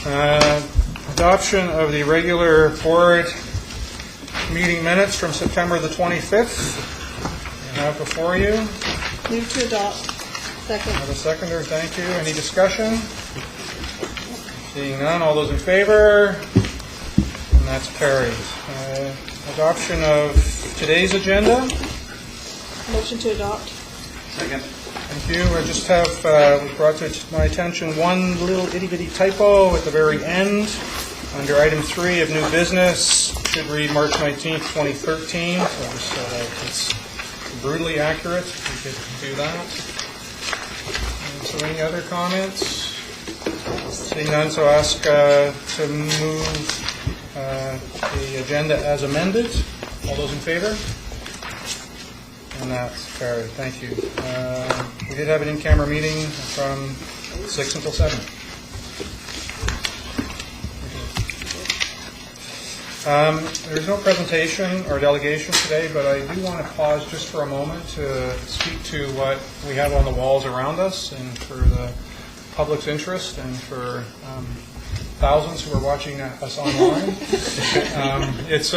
Adoption of the regular board meeting minutes from September the 25th. You have before you. Move to adopt. Second. I have a seconder. Thank you. Any discussion? Seeing none. All those in favor? And that's carried. Adoption of today's agenda. Motion to adopt. Second. Thank you. I just have brought to my attention one little itty-bitty typo at the very end. Under item 3 of new business, should read March 19th, 2013. So it's brutally accurate. We could do that. So any other comments? Seeing none, so ask to move the agenda as amended. All those in favor? And that's carried. Thank you. We did have an in-camera meeting from 6 until 7. There's no presentation or delegation today, but I do want to pause just for a moment to speak to what we have on the walls around us, and for the public's interest, and for thousands who are watching us online. It's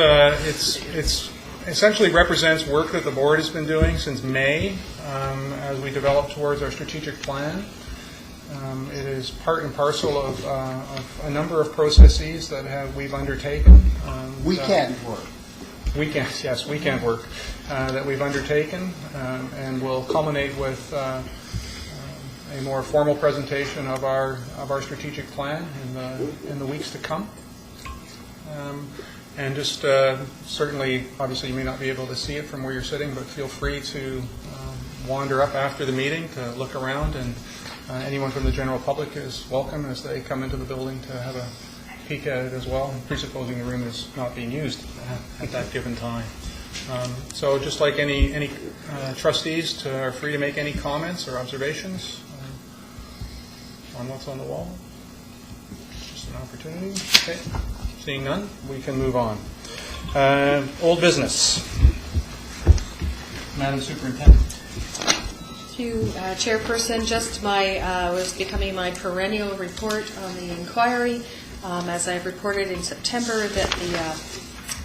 essentially represents work that the board has been doing since May as we develop towards our strategic plan. It is part and parcel of a number of processes that we've undertaken. Weekend work that we've undertaken, and will culminate with a more formal presentation of our strategic plan in the weeks to come. And just certainly, obviously, you may not be able to see it from where you're sitting, but feel free to wander up after the meeting to look around, and anyone from the general public is welcome as they come into the building to have a peek at it as well, presupposing the room is not being used at that given time. So just like any trustees are free to make any comments or observations on what's on the wall. Just an opportunity. Okay. Seeing none, we can move on. Old business. Madam Superintendent. Thank you, Chairperson. Just was becoming my perennial report on the inquiry. As I've reported in September, that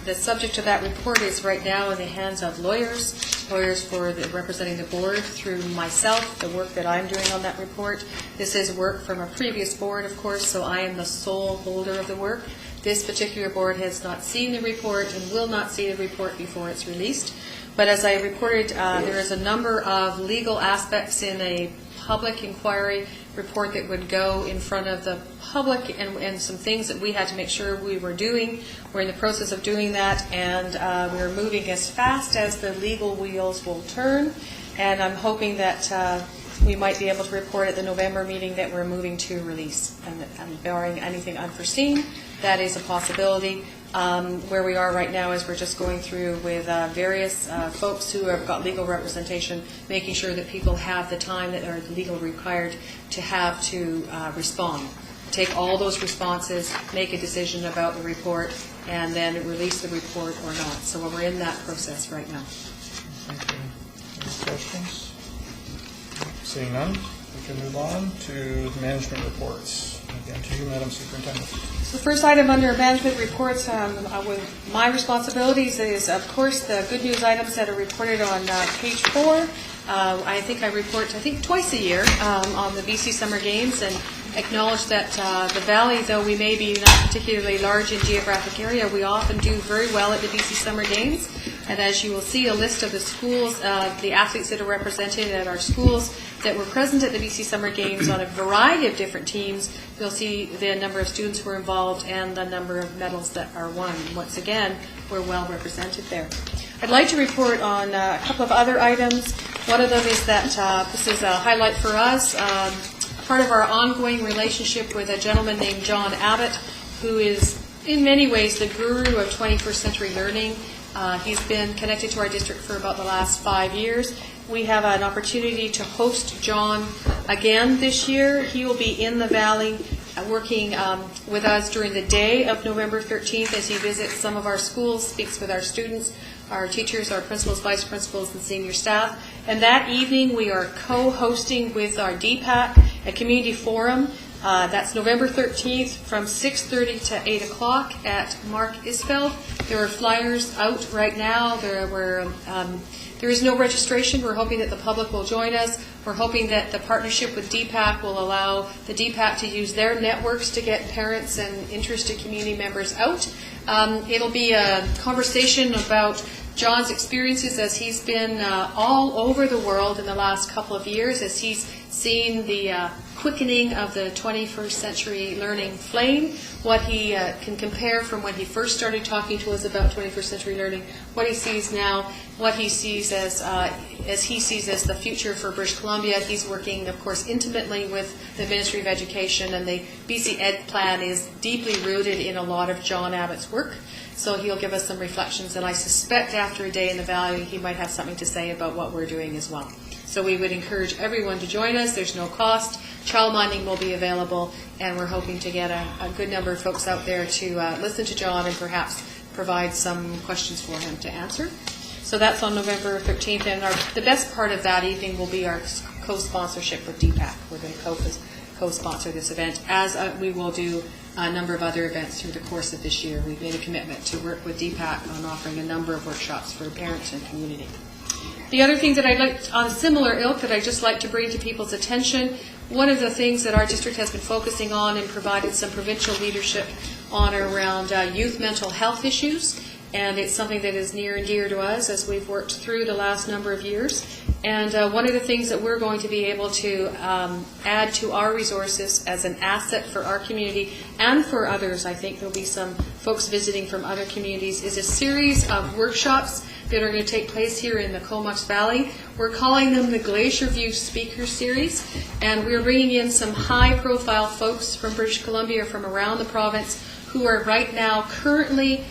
the subject of that report is right now in the hands of lawyers representing the board through myself, the work that I'm doing on that report. This is work from a previous board, of course, so I am the sole holder of the work. This particular board has not seen the report and will not see the report before it's released. But as I reported, there is a number of legal aspects in a public inquiry report that would go in front of the public, and some things that we had to make sure we were doing. We're in the process of doing that, and we're moving as fast as the legal wheels will turn. And I'm hoping that we might be able to report at the November meeting that we're moving to release. And barring anything unforeseen, that is a possibility. Where we are right now is we're just going through with various folks who have got legal representation, making sure that people have the time that are legally required to have to respond. Take all those responses, make a decision about the report, and then release the report or not. So we're in that process right now. Thank you. Any questions? Seeing none, we can move on to management reports. Again, to you, Madam Superintendent. So the first item under management reports, with my responsibilities, is, of course, the good news items that are reported on page 4. I think I report, twice a year on the BC Summer Games, and acknowledge that the Valley, though we may be not particularly large in geographic area, we often do very well at the BC Summer Games. And as you will see, a list of the schools, the athletes that are represented at our schools that were present at the BC Summer Games on a variety of different teams. You'll see the number of students who are involved and the number of medals that are won. Once again, we're well represented there. I'd like to report on a couple of other items. One of them is that this is a highlight for us. Part of our ongoing relationship with a gentleman named John Abbott, who is in many ways the guru of 21st century learning. He's been connected to our district for about the last 5 years. We have an opportunity to host John again this year. He will be in the Valley working with us during the day of November 13th as he visits some of our schools, speaks with our students, our teachers, our principals, vice principals, and senior staff. And that evening we are co-hosting with our DPAC a community forum That's November 13th from 6:30 to 8 o'clock at Mark Isfeld. There are flyers out right now. There is no registration. We're hoping that the public will join us. We're hoping that the partnership with DPAC will allow the DPAC to use their networks to get parents and interested community members out. It'll be a conversation about John's experiences as he's been all over the world in the last couple of years, as he's seen the quickening of the 21st century learning flame, what he can compare from when he first started talking to us about 21st century learning, what he sees now, what he sees as he sees as the future for British Columbia. He's working, of course, intimately with the Ministry of Education, and the BC Ed Plan is deeply rooted in a lot of John Abbott's work. So he'll give us some reflections, and I suspect after a day in the Valley he might have something to say about what we're doing as well. So we would encourage everyone to join us. There's no cost. Childminding will be available, and we're hoping to get a good number of folks out there to listen to John and perhaps provide some questions for him to answer. So that's on November 13th, and the best part of that evening will be our co-sponsorship with DPAC. We're going to co-sponsor this event, as we will do a number of other events through the course of this year. We've made a commitment to work with DPAC on offering a number of workshops for parents and community. The other thing that I'd like, on a similar ilk, that I'd just like to bring to people's attention, one of the things that our district has been focusing on and provided some provincial leadership on around youth mental health issues, and it's something that is near and dear to us as we've worked through the last number of years. And one of the things that we're going to be able to add to our resources as an asset for our community and for others, I think there'll be some folks visiting from other communities, is a series of workshops that are going to take place here in the Comox Valley. We're calling them the Glacier View Speaker Series, and we're bringing in some high-profile folks from British Columbia, from around the province, who are right now currently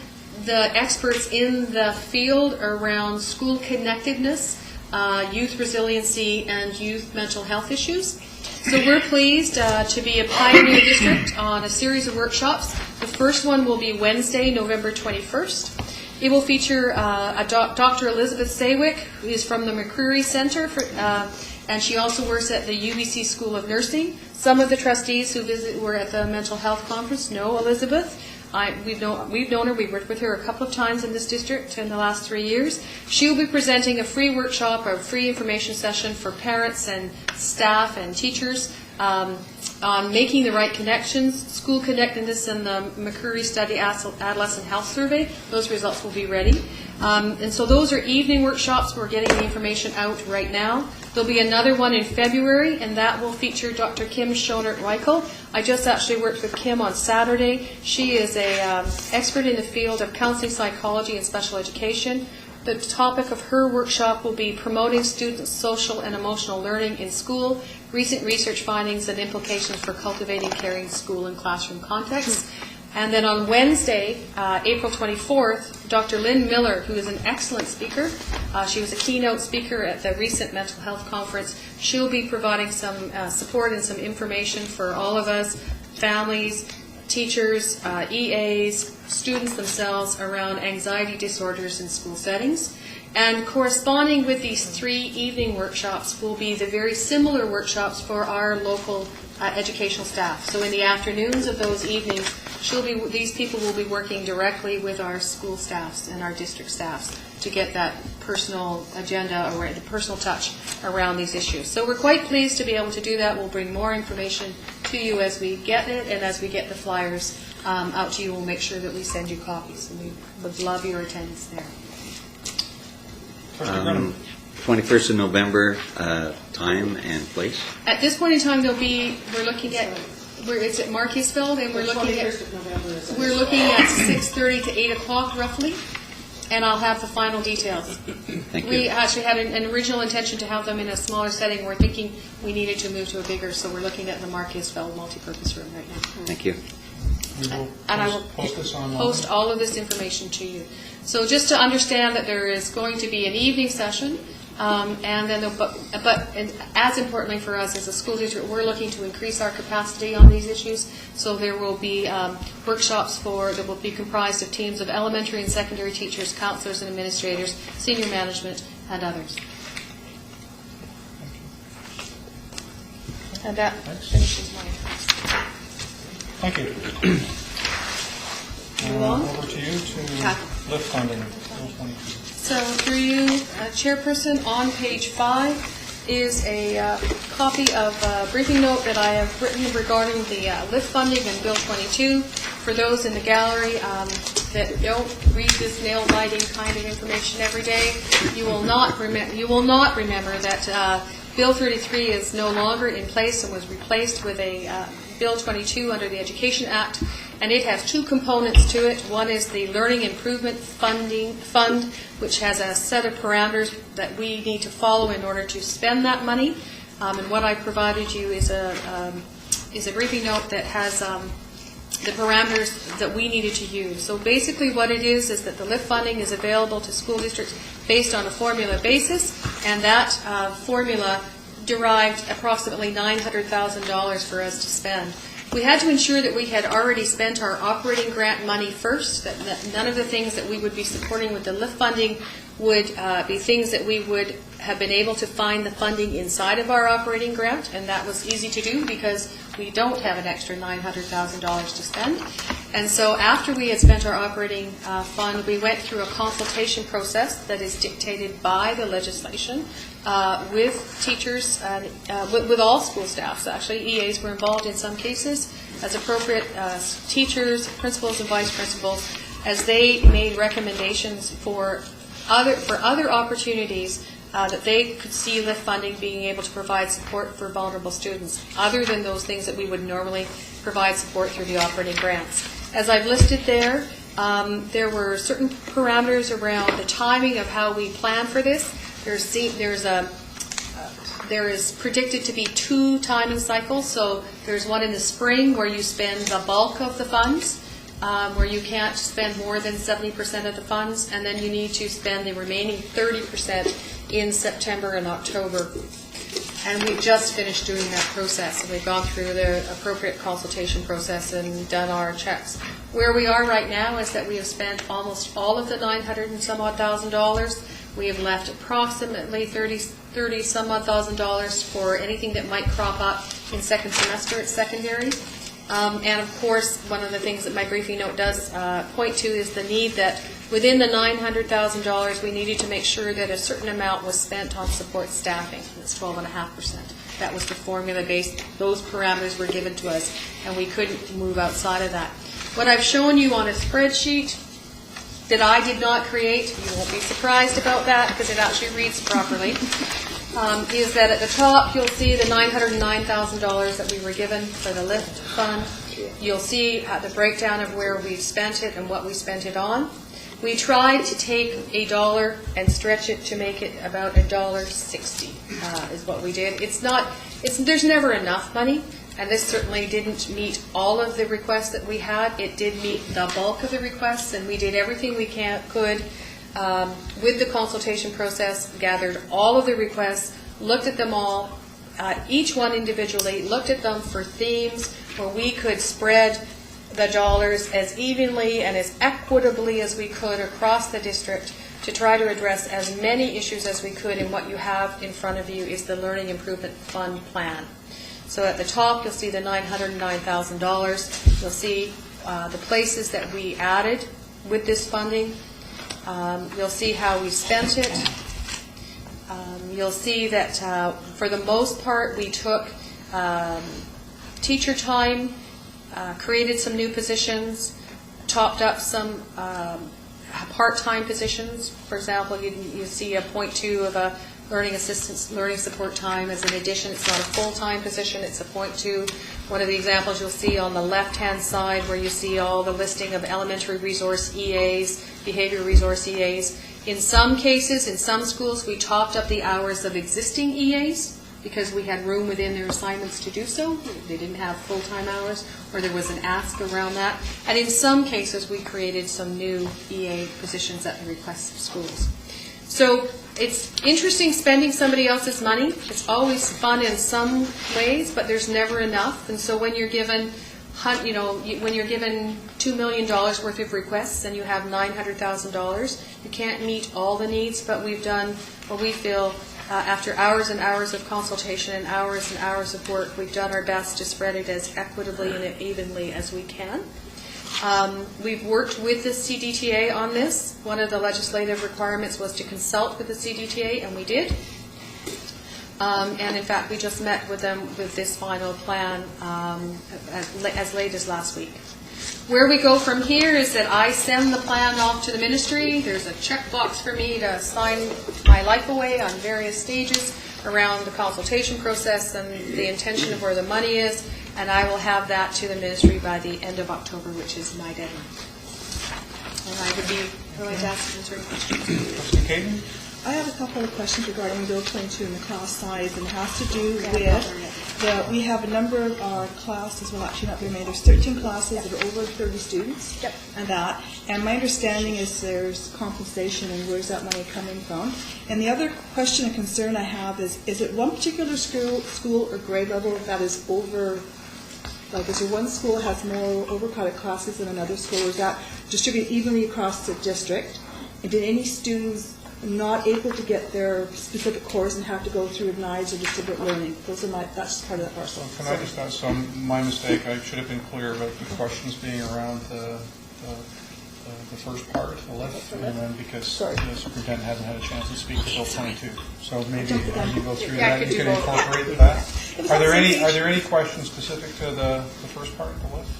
the experts in the field around school connectedness, youth resiliency, and youth mental health issues. So we're pleased to be a pioneer district on a series of workshops. The first one will be Wednesday, November 21st. It will feature Dr. Elizabeth Saywick, who is from the McCreary Centre, and she also works at the UBC School of Nursing. Some of the trustees who were at the mental health conference know Elizabeth. We've known her. We've worked with her a couple of times in this district in the last 3 years. She will be presenting a free workshop, or a free information session for parents and staff and teachers on making the right connections, school connectedness, and the McCreary Study Adolescent Health Survey. Those results will be ready. And so those are evening workshops. We're getting the information out right now. There'll be another one in February, and that will feature Dr. Kim Schonert-Weichel. I just actually worked with Kim on Saturday. She is an expert in the field of counseling, psychology, and special education. The topic of her workshop will be promoting students' social and emotional learning in school, recent research findings and implications for cultivating caring school and classroom contexts. And then on Wednesday, April 24th, Dr. Lynn Miller, who is an excellent speaker, she was a keynote speaker at the recent mental health conference. She'll be providing some support and some information for all of us, families, teachers, EAs, students themselves, around anxiety disorders in school settings. And corresponding with these 3 evening workshops will be the very similar workshops for our local educational staff. So in the afternoons of those evenings, these people will be working directly with our school staffs and our district staffs to get that personal agenda, or the personal touch around these issues. So we're quite pleased to be able to do that. We'll bring more information to you as we get it, and as we get the flyers out to you, we'll make sure that we send you copies, and we would love your attendance there. 21st of November, time and place? At this point in time, we're looking at, it's at Mark Isfeld, and we're looking at 6:30 to 8 o'clock roughly, and I'll have the final details. Thank you. We actually had an original intention to have them in a smaller setting. We're thinking we needed to move to a bigger, so we're looking at the Mark Isfeld multipurpose room right now. Thank you. And I will post this online. Post all of this information to you. So just to understand that there is going to be an evening session, and then, and as importantly for us as a school district, we're looking to increase our capacity on these issues. So there will be workshops that will be comprised of teams of elementary and secondary teachers, counselors and administrators, senior management, and others. And that finishes my Thank you. Move on. Over to you to Okay. lift funding. Bill 22. So through you, Chairperson, on page 5 is a copy of a briefing note that I have written regarding the lift funding and Bill 22. For those in the gallery that don't read this nail-biting kind of information every day, you will not remember that Bill 33 is no longer in place and was replaced with a Bill 22 under the Education Act, and it has two components to it. One is the Learning Improvement Fund, which has a set of parameters that we need to follow in order to spend that money. And what I provided you is a briefing note that has the parameters that we needed to use. So basically what it is that the lift funding is available to school districts based on a formula basis, and that formula derived approximately $900,000 for us to spend. We had to ensure that we had already spent our operating grant money first, that none of the things that we would be supporting with the lift funding would be things that we would have been able to find the funding inside of our operating grant, and that was easy to do because we don't have an extra $900,000 to spend. And so after we had spent our operating fund, we went through a consultation process that is dictated by the legislation with teachers, with all school staffs actually. EAs were involved in some cases as appropriate, teachers, principals and vice principals, as they made recommendations for other opportunities that they could see lift funding being able to provide support for vulnerable students, other than those things that we would normally provide support through the operating grants. As I've listed there, there were certain parameters around the timing of how we plan for this. There is predicted to be 2 timing cycles. So there's one in the spring where you spend the bulk of the funds, where you can't spend more than 70% of the funds, and then you need to spend the remaining 30% in September and October. And we've just finished doing that process, and we've gone through the appropriate consultation process and done our checks. Where we are right now is that we have spent almost all of the $900 and some odd thousand. We have left approximately $30 some odd thousand for anything that might crop up in second semester at secondary. And of course, one of the things that my briefing note does point to is the need that within the $900,000, we needed to make sure that a certain amount was spent on support staffing. That's 12.5%. That was the formula based. Those parameters were given to us, and we couldn't move outside of that. What I've shown you on a spreadsheet that I did not create, you won't be surprised about that because it actually reads properly, is that at the top you'll see the $909,000 that we were given for the lift fund. You'll see the breakdown of where we spent it and what we spent it on. We tried to take $1 and stretch it to make it about $1.60 is what we did. There's never enough money, and this certainly didn't meet all of the requests that we had. It did meet the bulk of the requests, and we did everything we could with the consultation process, gathered all of the requests, looked at them all, each one individually, looked at them for themes where we could spread the dollars as evenly and as equitably as we could across the district to try to address as many issues as we could. And what you have in front of you is the Learning Improvement Fund plan. So at the top you'll see the $909,000. You'll see the places that we added with this funding. You'll see how we spent it. You'll see that for the most part we took teacher time, created some new positions, topped up some part-time positions. For example, you see a 0.2 of a learning assistance, learning support time as an addition. It's not a full-time position, it's a 0.2. One of the examples you'll see on the left-hand side where you see all the listing of elementary resource EAs, behavior resource EAs. In some cases, in some schools, we topped up the hours of existing EAs because we had room within their assignments to do so. They didn't have full-time hours, or there was an ask around that. And in some cases, we created some new EA positions at the request of schools. So it's interesting spending somebody else's money. It's always fun in some ways, but there's never enough. And so when you're given, when you're given $2 million worth of requests and you have $900,000, you can't meet all the needs, but we've done what we feel After hours and hours of consultation and hours of work, we've done our best to spread it as equitably and evenly as we can. We've worked with the CDTA on this. One of the legislative requirements was to consult with the CDTA, and we did. And in fact, we just met with them with this final plan as late as last week. Where we go from here is that I send the plan off to the ministry. There's a checkbox for me to sign my life away on various stages around the consultation process and the intention of where the money is, and I will have that to the ministry by the end of October, which is my deadline. And I would be willing to answer any questions. Trustee Caden? I have a couple of questions regarding Bill 22 and the class size, and it has to do with we have a number of our classes, well actually not very many, there's 13 classes that are over 30 students. Yep. And my understanding is there's compensation, and where's that money coming from? And the other question and concern I have is it one particular school or grade level that is over, like is there one school that has more overcrowded classes than another school, or is that distributed evenly across the district? And did any students not able to get their specific course and have to go through NIDES or distributed learning? That's part of that parcel. Can I just ask, so my mistake, I should have been clear about the questions being around the first part, the lift, and then because the superintendent hasn't had a chance to speak to Bill 22. So maybe as you go through Yeah, I that, could you do can both. incorporate that. Are there any questions specific to the first part, the lift?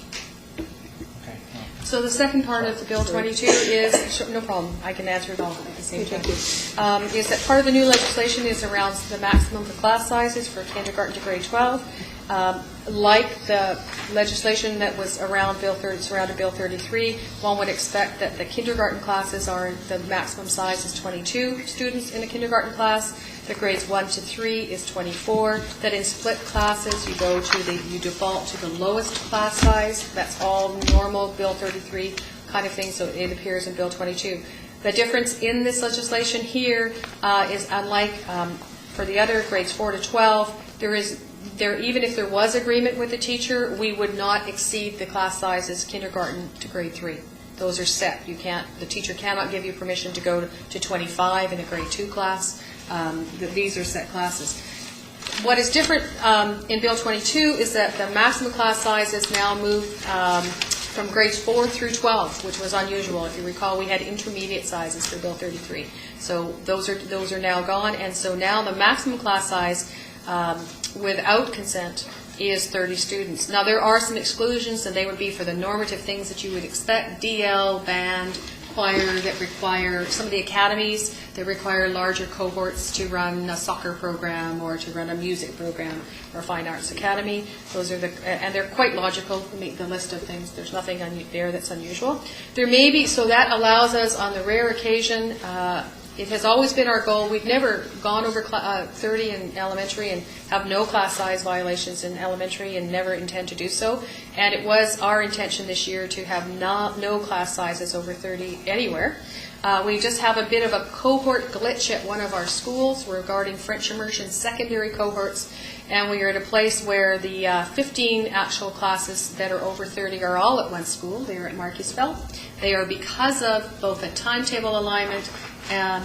Okay. No. So the second part of the Bill 22 is, no problem, I can answer it all at the same time, is that part of the new legislation is around the maximum for class sizes for kindergarten to grade 12. Like the legislation that was around surrounded Bill 33, one would expect that the kindergarten classes the maximum size is 22 students in a kindergarten class. The grades 1 to 3 is 24. That in split classes, you default to the lowest class size. That's all normal Bill 33 kind of thing, so it appears in Bill 22. The difference in this legislation here is unlike for the other grades 4 to 12, even if there was agreement with the teacher, we would not exceed the class sizes kindergarten to grade 3. Those are set. The teacher cannot give you permission to go to 25 in a grade 2 class. These are set classes. What is different in Bill 22 is that the maximum class sizes now move from grades 4 through 12, which was unusual. If you recall, we had intermediate sizes for Bill 33. So those are now gone, and so now the maximum class size without consent is 30 students. Now there are some exclusions, and they would be for the normative things that you would expect, DL, band, choir, that require, some of the academies that require larger cohorts to run a soccer program or to run a music program or a fine arts academy. Those are and they're quite logical, the list of things. There's nothing there that's unusual. There may be, so that allows us on the rare occasion, it has always been our goal. We've never gone over 30 in elementary and have no class size violations in elementary and never intend to do so. And it was our intention this year to have no class sizes over 30 anywhere. We just have a bit of a cohort glitch at one of our schools regarding French immersion secondary cohorts. And we are at a place where the 15 actual classes that are over 30 are all at one school. They are at Marquisville. They are because of both a timetable alignment or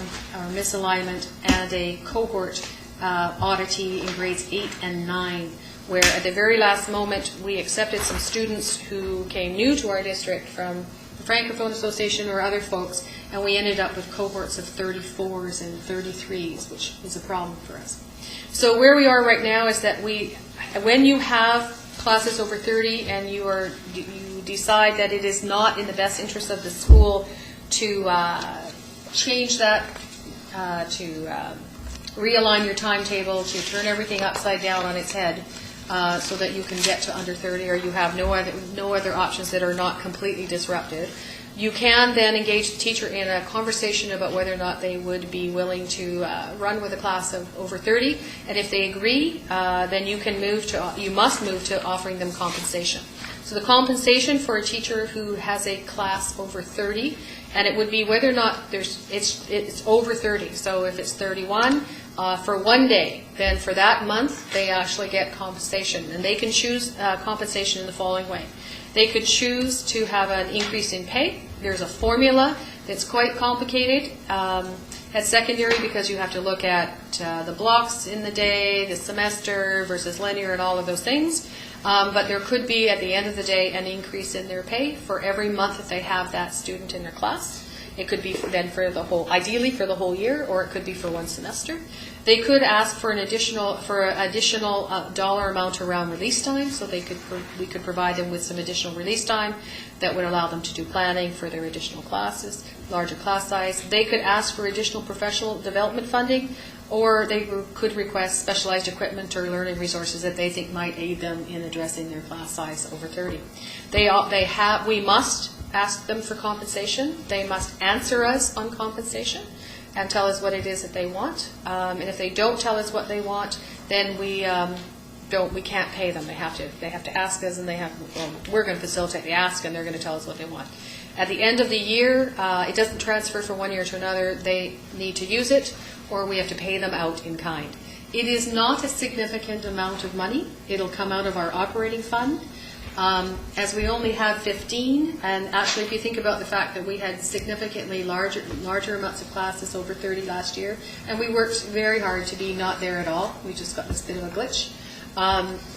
misalignment and a cohort oddity in grades 8 and 9, where at the very last moment we accepted some students who came new to our district from the Francophone Association or other folks, and we ended up with cohorts of 34s and 33s, which is a problem for us. So where we are right now is that when you have classes over 30 and you decide that it is not in the best interest of the school to change that, to realign your timetable, to turn everything upside down on its head so that you can get to under 30, or you have no other options that are not completely disruptive. You can then engage the teacher in a conversation about whether or not they would be willing to run with a class of over 30, and if they agree, then you must move to offering them compensation. So the compensation for a teacher who has a class over 30, and it would be whether or not it's over 30. So if it's 31 for one day, then for that month they actually get compensation, and they can choose compensation in the following way. They could choose to have an increase in pay. There's a formula that's quite complicated, At secondary, because you have to look at the blocks in the day, the semester versus linear and all of those things. But there could be, at the end of the day, an increase in their pay for every month that they have that student in their class. It could be then for the whole, ideally for the whole year, or it could be for one semester. They could ask for an additional dollar amount around release time, so we could provide them with some additional release time that would allow them to do planning for their additional classes, larger class size. They could ask for additional professional development funding, or they could request specialized equipment or learning resources that they think might aid them in addressing their class size over 30. We must ask them for compensation. They must answer us on compensation and tell us what it is that they want. And if they don't tell us what they want, then we can't pay them. They have to ask us, and we're going to facilitate the ask, and they're going to tell us what they want. At the end of the year, it doesn't transfer from one year to another. They need to use it, or we have to pay them out in kind. It is not a significant amount of money. It'll come out of our operating fund. As we only have 15, and actually if you think about the fact that we had significantly larger amounts of classes, over 30 last year, and we worked very hard to be not there at all. We just got this bit of a glitch.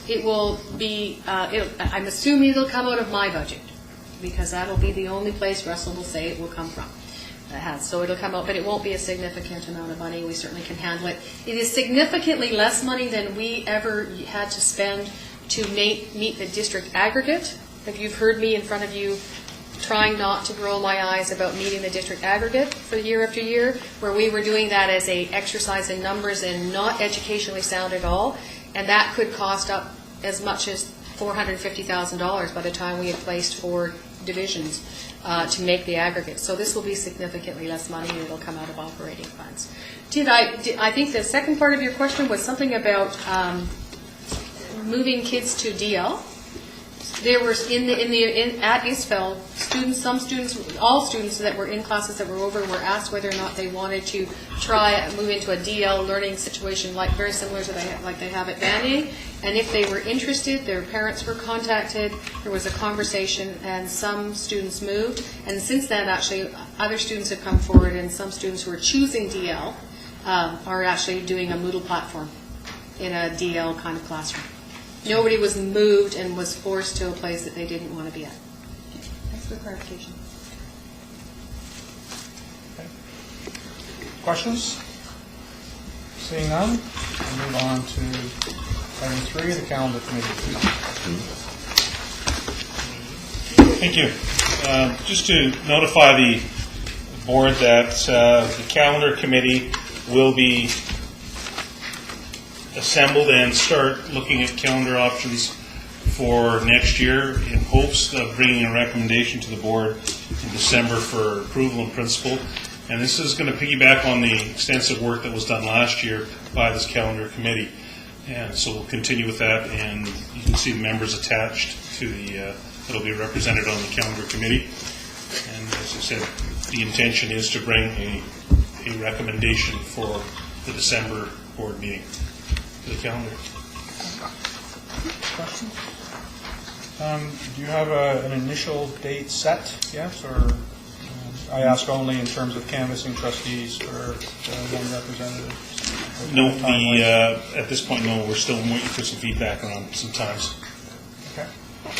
It will be, I'm assuming it'll come out of my budget, because that'll be the only place Russell will say it will come from. So it'll come out, but it won't be a significant amount of money. We certainly can handle it. It is significantly less money than we ever had to spend to meet the district aggregate. If you've heard me in front of you trying not to roll my eyes about meeting the district aggregate for year after year, where we were doing that as a exercise in numbers and not educationally sound at all, and that could cost up as much as $450,000 by the time we had placed 4 divisions to make the aggregate. So this will be significantly less money, and it'll come out of operating funds. I think the second part of your question was something about moving kids to DL. There were at Eastvale all students that were in classes that were over were asked whether or not they wanted to move into a DL learning situation very similar to they have at Vanier. And if they were interested, their parents were contacted. There was a conversation, and some students moved. And since then, actually, other students have come forward, and some students who are choosing DL are actually doing a Moodle platform in a DL kind of classroom. Nobody was moved and was forced to a place that they didn't want to be at. Thanks for the clarification. Okay. Questions? Seeing none, we'll move on to item 3, the calendar committee. Thank you. Just to notify the board that the calendar committee will be assembled and start looking at calendar options for next year in hopes of bringing a recommendation to the board in December for approval in principle. And this is going to piggyback on the extensive work that was done last year by this calendar committee. And so we'll continue with that, and you can see the members attached to that'll be represented on the calendar committee. And as I said, the intention is to bring a recommendation for the December board meeting to the calendar. Questions? Do you have an initial date set yet, or I ask only in terms of canvassing trustees for one representative? No, at this point, no. We're still waiting for some feedback on some times. Okay.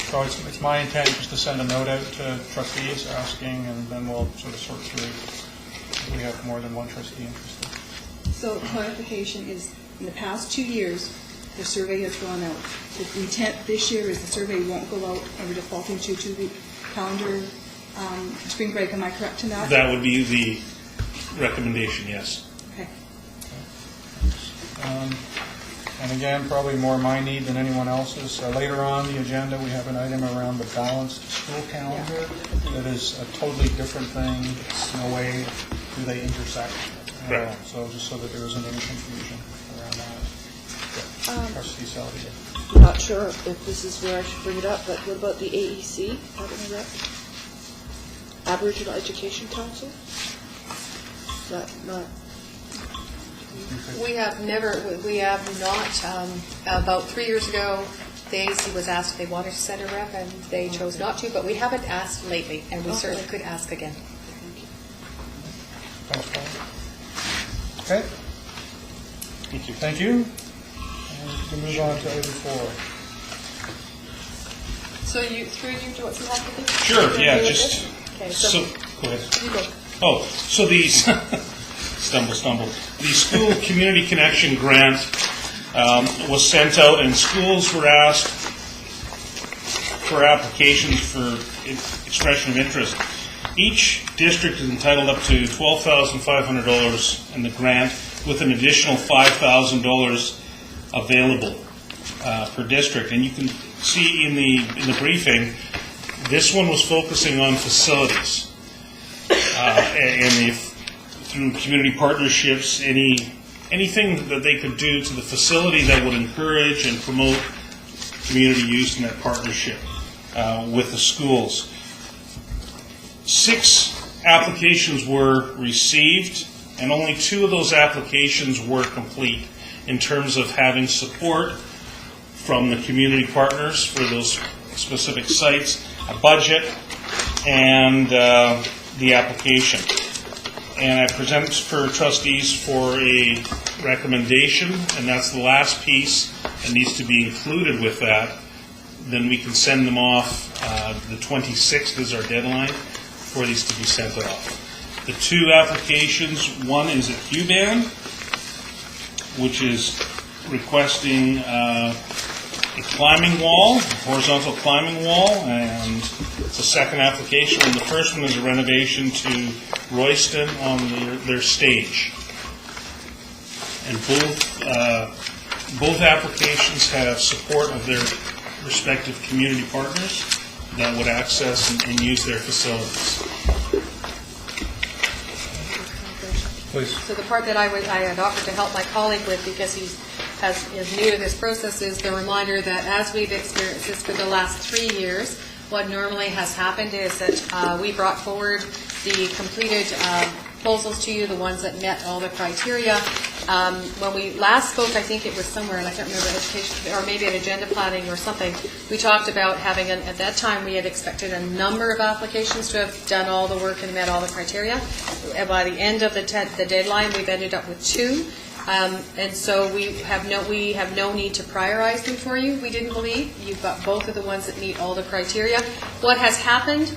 So it's my intent just to send a note out to trustees asking, and then we'll sort of sort through if we have more than one trustee interested. So clarification is, in the past 2 years, the survey has gone out. The intent this year is the survey won't go out, and we're defaulting to 2-week calendar spring break. Am I correct in that? That would be the recommendation, yes. Okay. And again, probably more my need than anyone else's. Later on the agenda, we have an item around the balanced school calendar. That is a totally different thing. No way do they intersect. Right. So just so that there isn't any confusion around that. Trustee Selby. I'm not sure if this is where I should bring it up, but what about the AEC? Aboriginal Education Council? Not. We have not, about 3 years ago, the AEC was asked if they wanted to send a rep, and they chose not to, but we haven't asked lately, and we certainly could ask again. Thanks, Paul. Okay, Thank you. thank you. And we can move on to item 4. So you, through you, do you want some help with this? Sure, yeah, Agree with just, this? Okay, so, so go ahead. you go. Oh, so these, stumble. The School Community Connection Grant was sent out, and schools were asked for applications for expression of interest. Each district is entitled up to $12,500 in the grant, with an additional $5,000 available per district. And you can see in the briefing, this one was focusing on facilities. And through community partnerships, anything that they could do to the facility that would encourage and promote community use in that partnership with the schools. 6 applications were received, and only 2 of those applications were complete in terms of having support from the community partners for those specific sites, a budget, and the application. And I present for trustees for a recommendation, and that's the last piece that needs to be included with that. Then we can send them off. The 26th is our deadline for these to be sent off. The 2 applications, one is at Huban, which is requesting a climbing wall, horizontal climbing wall, and it's a second application. And the first one is a renovation to Royston on their stage. And both applications have support of their respective community partners that would access and use their facilities. Please. So the part that I had offered to help my colleague with, because he is new to this process, is the reminder that as we've experienced this for the last 3 years, what normally has happened is that we brought forward the completed proposals to you, the ones that met all the criteria. When we last spoke, I think it was somewhere, and I can't remember, education, or maybe at agenda planning or something, we talked about having, at that time, we had expected a number of applications to have done all the work and met all the criteria. And by the end of the deadline, we've ended up with 2. And so we have no need to prioritize them for you, we didn't believe. You've got both of the ones that meet all the criteria. What has happened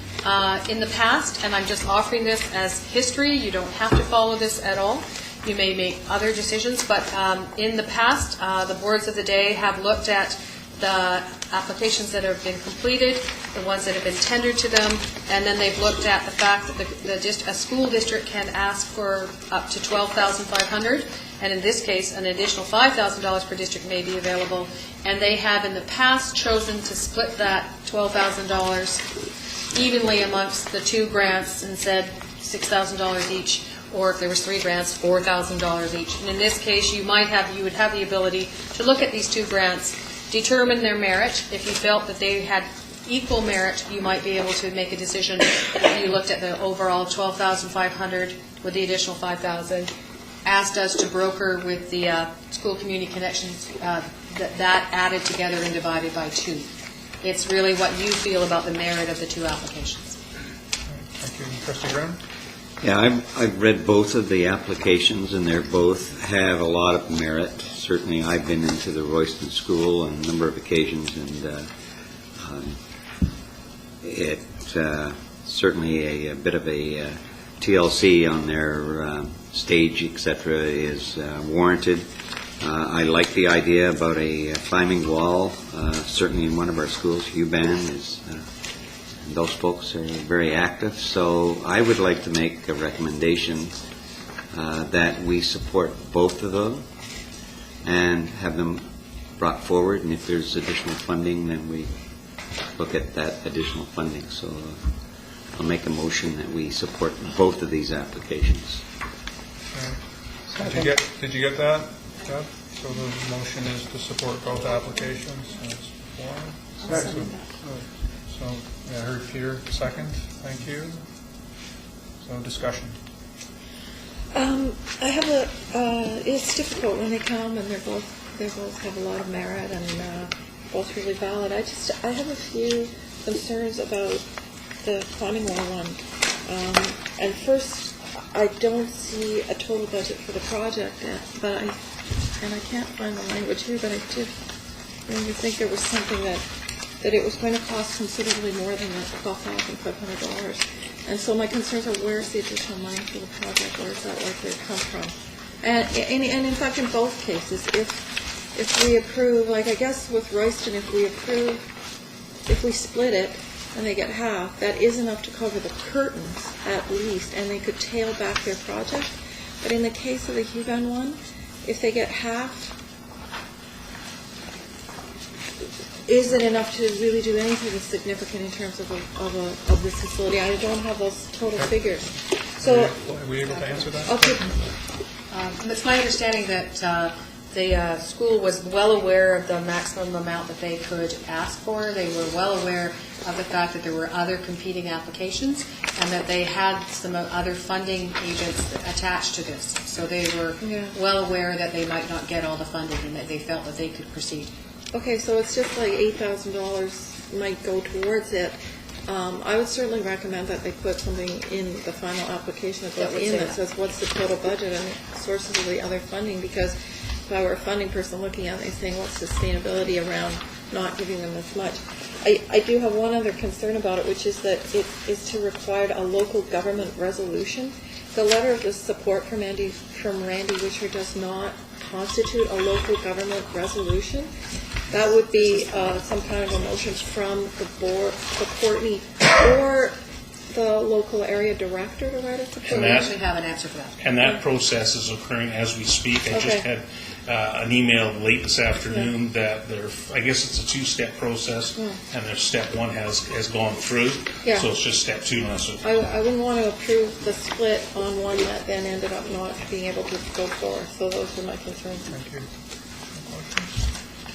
in the past, and I'm just offering this as history, you don't have to follow this at all. You may make other decisions, but in the past, the boards of the day have looked at the applications that have been completed, the ones that have been tendered to them, and then they've looked at the fact that a school district can ask for up to $12,500, and in this case, an additional $5,000 per district may be available. And they have in the past chosen to split that $12,000 evenly amongst the 2 grants and said $6,000 each, or if there was 3 grants, $4,000 each. And in this case, you would have the ability to look at these 2 grants, determine their merit. If you felt that they had equal merit, you might be able to make a decision. You looked at the overall $12,500 with the additional $5,000, asked us to broker with the School Community Connections, that added together and divided by 2. It's really what you feel about the merit of the 2 applications. Thank you. Trustee Graham? Yeah, I've read both of the applications, and they both have a lot of merit. Certainly, I've been into the Royston School on a number of occasions, and it's certainly a bit of a TLC on their stage, etc., is warranted. I like the idea about a climbing wall. Certainly, in one of our schools, Huban is. Those folks are very active, so I would like to make a recommendation that we support both of them and have them brought forward, and if there's additional funding, then we look at that additional funding. So I'll make a motion that we support both of these applications. Did you get that, Doug? So the motion is to support both applications. So, I heard Peter second. Thank you. So, discussion. I have it's difficult when they come and they both have a lot of merit and both really valid. I have a few concerns about the climbing wall one. And first, I don't see a total budget for the project, but I can't find the language here, but I did really think there was something that it was going to cost considerably more than that $12,500. And so my concerns are, where's the additional money for the project? Where is that likely to come from? And in fact, in both cases, if we approve, like I guess with Royston, if we split it and they get half, that is enough to cover the curtains at least, and they could tail back their project. But in the case of the Hugon one, if they get half, is it enough to really do anything significant in terms of this facility? I don't have those total figures. So, Are we able to answer that? okay. It's my understanding that the school was well aware of the maximum amount that they could ask for. They were well aware of the fact that there were other competing applications and that they had some other funding agents attached to this. So they were well aware that they might not get all the funding and that they felt that they could proceed. Okay, so it's just like $8,000 might go towards it. I would certainly recommend that they put something in the final application that goes in that says what's the total budget and sources of the other funding, because if I were a funding person looking at it, saying what's sustainability around not giving them this much. I do have one other concern about it, which is that it is to require a local government resolution. The letter of the support from Randy Witcher does not constitute a local government resolution. That would be some kind of a motion from the board, the Courtney, or the local area director to write a support. So we actually have an answer for that. And that process is occurring as we speak. I just Okay. had an email late this afternoon that I guess it's a two-step process, and their step one has gone through. Yeah. So it's just step two now. So I wouldn't want to approve the split on one that then ended up not being able to go forward. So those are my concerns. Thank you.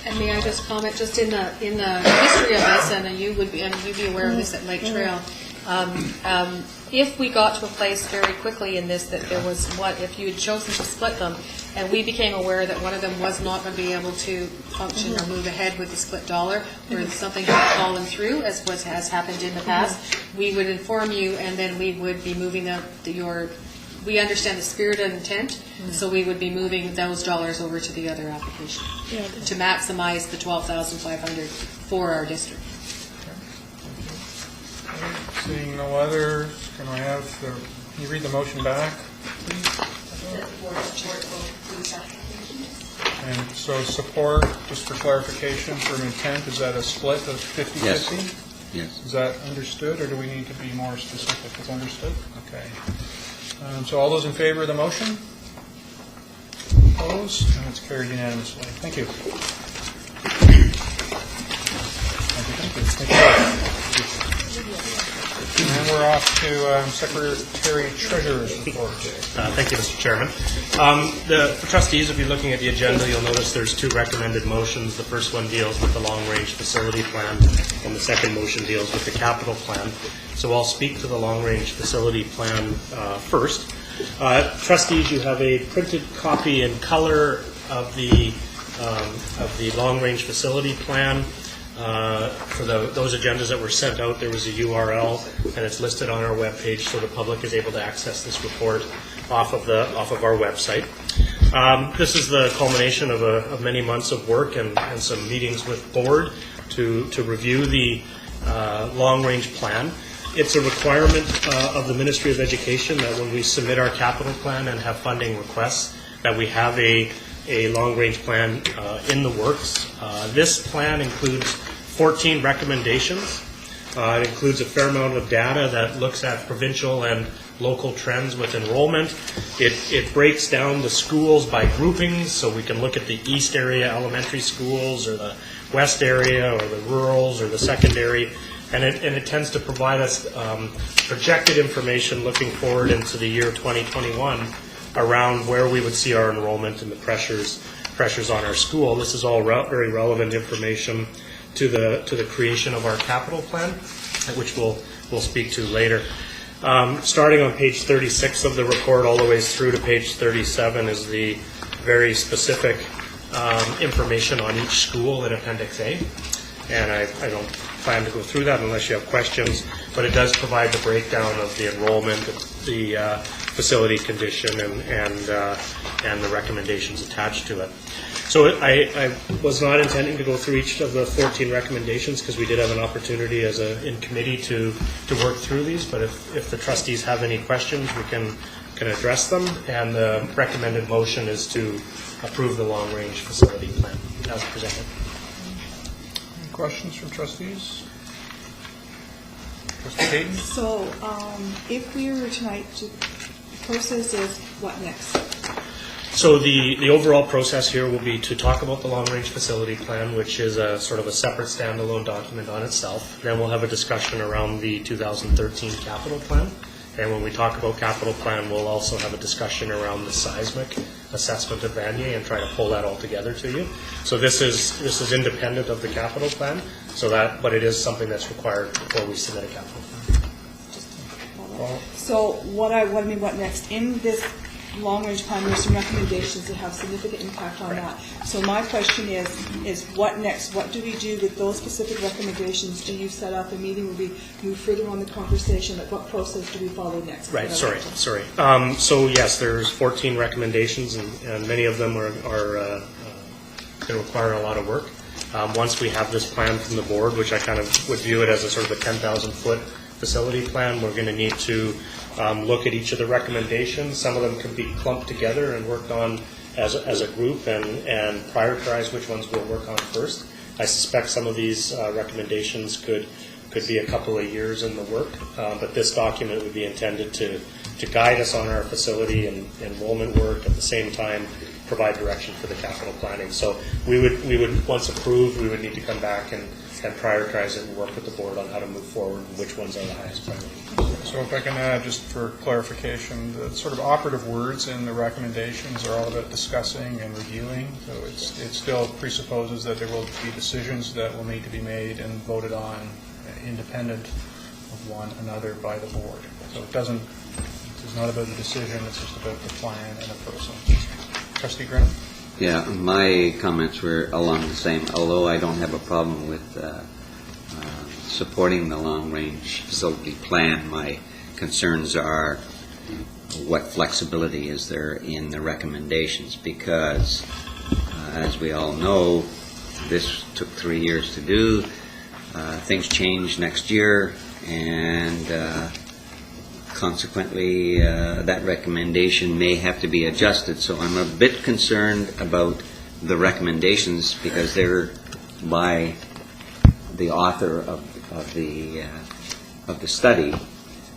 And may I just comment, just in the history of this, and you'd be aware of this at Lake Trail. If we got to a place very quickly in this that there was if you had chosen to split them, and we became aware that one of them was not going to be able to function or move ahead with the split dollar, or something had fallen through, as has happened in the past, we would inform you, and then we would be moving we understand the spirit and intent, so we would be moving those dollars over to the other application to maximize the $12,500 for our district. Seeing no others, can you read the motion back, please? And so support, just for clarification, for an intent, is that a split of 50-50? Yes. Is that understood, or do we need to be more specific? It's understood? Okay. So all those in favor of the motion? Opposed? And it's carried unanimously. Thank you. Thank you. And we're off to Secretary Treasurer's report. Thank you, Mr. Chairman. The trustees, if you're looking at the agenda, you'll notice there's two recommended motions. The first one deals with the long-range facility plan, and the second motion deals with the capital plan. So I'll speak to the long-range facility plan first. Trustees, you have a printed copy in color of the long-range facility plan. For those agendas that were sent out, there was a URL, and it's listed on our webpage, so the public is able to access this report off of our website. This is the culmination of many months of work and some meetings with board to review the long-range plan. It's a requirement of the Ministry of Education that when we submit our capital plan and have funding requests, that we have a long-range plan in the works. This plan includes 14 recommendations. It includes a fair amount of data that looks at provincial and local trends with enrollment. It breaks down the schools by groupings, so we can look at the east area elementary schools, or the west area, or the rurals, or the secondary. And it tends to provide us projected information looking forward into the year 2021 around where we would see our enrollment and the pressures on our school. This is all very relevant information to the creation of our capital plan, which we'll speak to later. Starting on page 36 of the report all the way through to page 37 is the very specific information on each school in Appendix A. and I don't plan to go through that unless you have questions, but it does provide the breakdown of the enrollment, the facility condition, and the recommendations attached to it. So I was not intending to go through each of the 14 recommendations because we did have an opportunity in committee to work through these, but if the trustees have any questions, we can address them, and the recommended motion is to approve the long-range facility plan as presented. Any questions from trustees? Trustee Payton? So if we were tonight, the process is what next? So the overall process here will be to talk about the long-range facility plan, which is a sort of a separate standalone document on itself. Then we'll have a discussion around the 2013 capital plan. And when we talk about capital plan, we'll also have a discussion around the seismic assessment of Vanier and try to pull that all together to you. So this is independent of the capital plan, but it is something that's required before we submit a capital plan. So what next? In this long-range plan, there's some recommendations that have significant impact on that. So my question is what next? What do we do with those specific recommendations? Do you set up a meeting where we move further on the conversation? Like what process do we follow next? Right, sorry. So yes, there's 14 recommendations, and many of them are going to require a lot of work. Once we have this plan from the board, which I kind of would view it as a sort of a 10,000-foot facility plan, we're going to need to look at each of the recommendations. Some of them can be clumped together and worked on as a group and prioritize which ones we'll work on first. I suspect some of these recommendations could be a couple of years in the work, but this document would be intended to guide us on our facility and enrollment work, at the same time provide direction for the capital planning. So we would once approved, we would need to come back and prioritize it and work with the board on how to move forward and which ones are the highest priority. So if I can add, just for clarification, the sort of operative words in the recommendations are all about discussing and reviewing. So it still presupposes that there will be decisions that will need to be made and voted on independent of one another by the board. So it's not about the decision, it's just about the plan and the process. Trustee Graham? Yeah, my comments were along the same, although I don't have a problem with supporting the long-range facility plan. My concerns are what flexibility is there in the recommendations, because as we all know, this took 3 years to do. Things change next year, and consequently, that recommendation may have to be adjusted. So I'm a bit concerned about the recommendations because they're by the author of the study,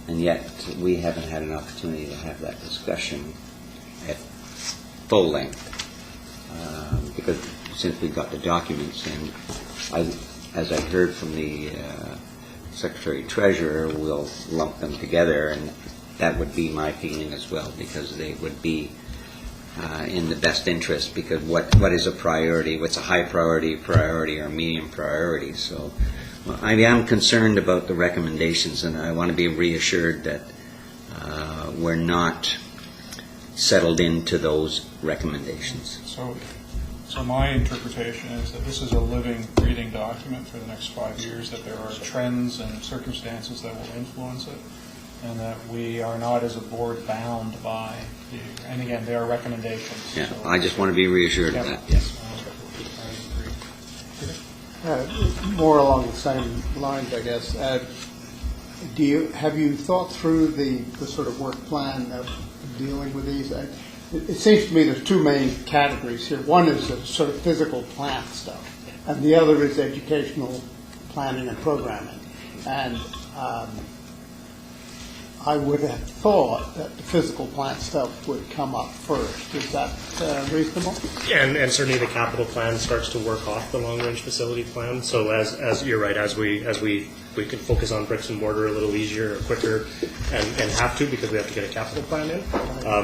and yet we haven't had an opportunity to have that discussion at full length because since we got the documents, and as I heard from the Secretary Treasurer, we'll lump them together, and that would be my feeling as well, because they would be in the best interest, because what is a priority, what's a high priority or medium priority. So I am concerned about the recommendations, and I want to be reassured that we're not settled into those recommendations. So my interpretation is that this is a living, breathing document for the next 5 years, that there are trends and circumstances that will influence it, and that we are not as a board bound by and again, there are recommendations. Yeah, so I just want to be reassured of that. Yes. More along the same lines, I guess. Have you thought through the sort of work plan of dealing with these? It seems to me there's two main categories here. One is the sort of physical plant stuff, and the other is educational planning and programming. And I would have thought that the physical plant stuff would come up first. Is that reasonable? And certainly the capital plan starts to work off the long-range facility plan. So as you're right, as we can focus on bricks and mortar a little easier or quicker, and have to because we have to get a capital plan in.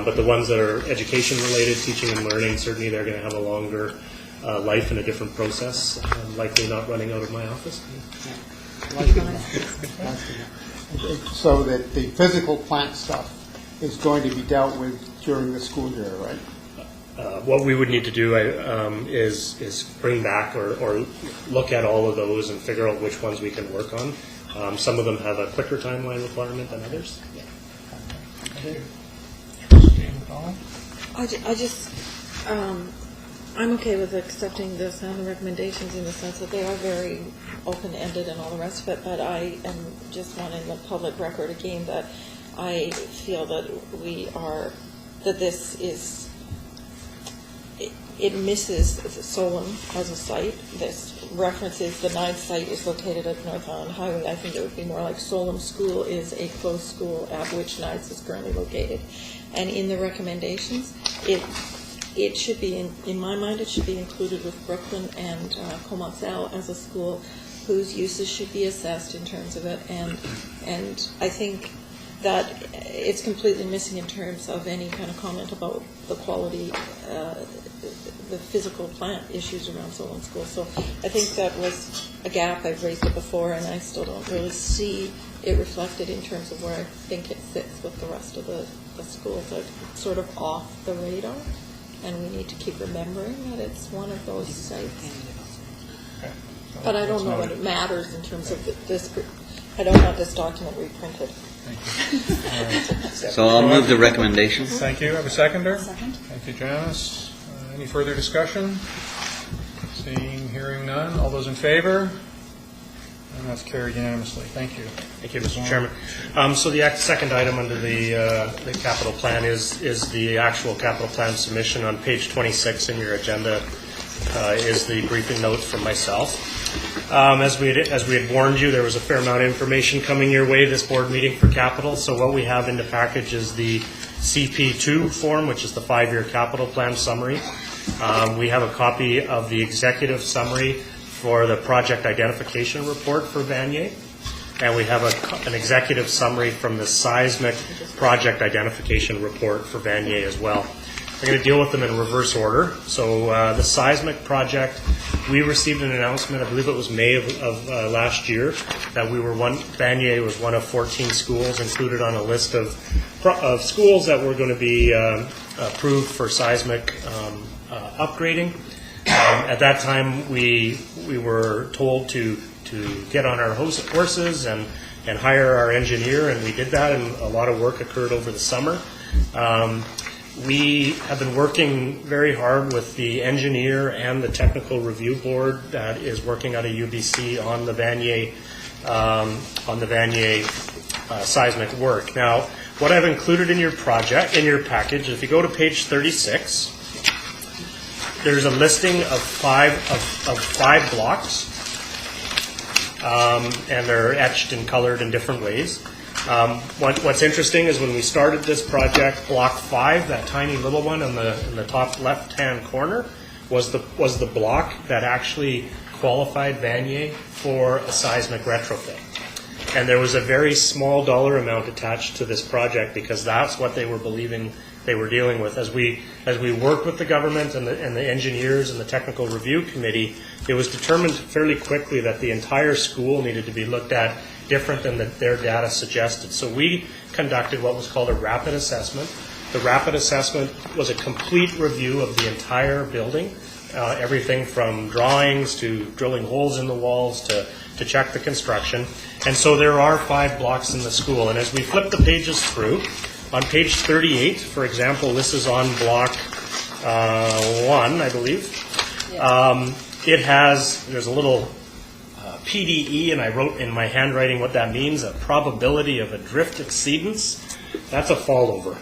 But the ones that are education related, teaching and learning, certainly they're going to have a longer life and a different process. Likely not running out of my office. So that the physical plant stuff is going to be dealt with during the school year, right? What we would need to do is bring back or look at all of those and figure out which ones we can work on. Some of them have a quicker timeline requirement than others. I'm okay with accepting this and the recommendations in the sense that they are very open-ended and all the rest of it, but I am just wanting the public record again that I feel that this is, it misses Solon as a site. This references the Ninth site is located at North Island Highway. I think it would be more like Solon School is a closed school at which Ninth is currently located. And in the recommendations, it should be, in my mind, it should be included with Brooklyn and Comansell as a school whose uses should be assessed in terms of it. And I think that it's completely missing in terms of any kind of comment about the quality, the physical plant issues around Solon School. So I think that was a gap. I've raised it before, and I still don't really see it reflected in terms of where I think it sits with the rest of the schools. It's sort of off the radar, and we need to keep remembering that it's one of those sites. But I don't know that it matters in terms of this. I don't want this document reprinted. So I'll move the recommendations. Thank you. Have a seconder? Second. Thank you, Janice. Any further discussion? Seeing, hearing none. All those in favor? And that's carried unanimously. Thank you. Thank you, Mr. Chairman. So the second item under the capital plan is the actual capital plan submission. On page 26 in your agenda is the briefing note from myself. As we had warned you, there was a fair amount of information coming your way this board meeting for capital. So what we have in the package is the CP2 form, which is the 5-year capital plan summary. We have a copy of the executive summary for the project identification report for Vanier. And we have an executive summary from the seismic project identification report for Vanier as well. I'm going to deal with them in reverse order. So the seismic project, we received an announcement, I believe it was May of last year, that Vanier was one of 14 schools included on a list of schools that were going to be approved for seismic upgrading. At that time, we were told to get on our horses and hire our engineer, and we did that, and a lot of work occurred over the summer. We have been working very hard with the engineer and the technical review board that is working out of UBC on the Vanier seismic work. Now, what I've included in your package, if you go to page 36, there's a listing of five blocks, and they're etched and colored in different ways. What's interesting is when we started this project, block 5, that tiny little one in the top left-hand corner, was the block that actually qualified Vanier for a seismic retrofit. And there was a very small dollar amount attached to this project because that's what they were believing they were dealing with. As we worked with the government and the engineers and the technical review committee, it was determined fairly quickly that the entire school needed to be looked at different than their data suggested. So we conducted what was called a rapid assessment. The rapid assessment was a complete review of the entire building, everything from drawings to drilling holes in the walls to check the construction. And so there are 5 blocks in the school. And as we flip the pages through, on page 38, for example, this is on block 1, I believe. There's a little PDE, and I wrote in my handwriting what that means, a probability of a drift exceedance. That's a fallover.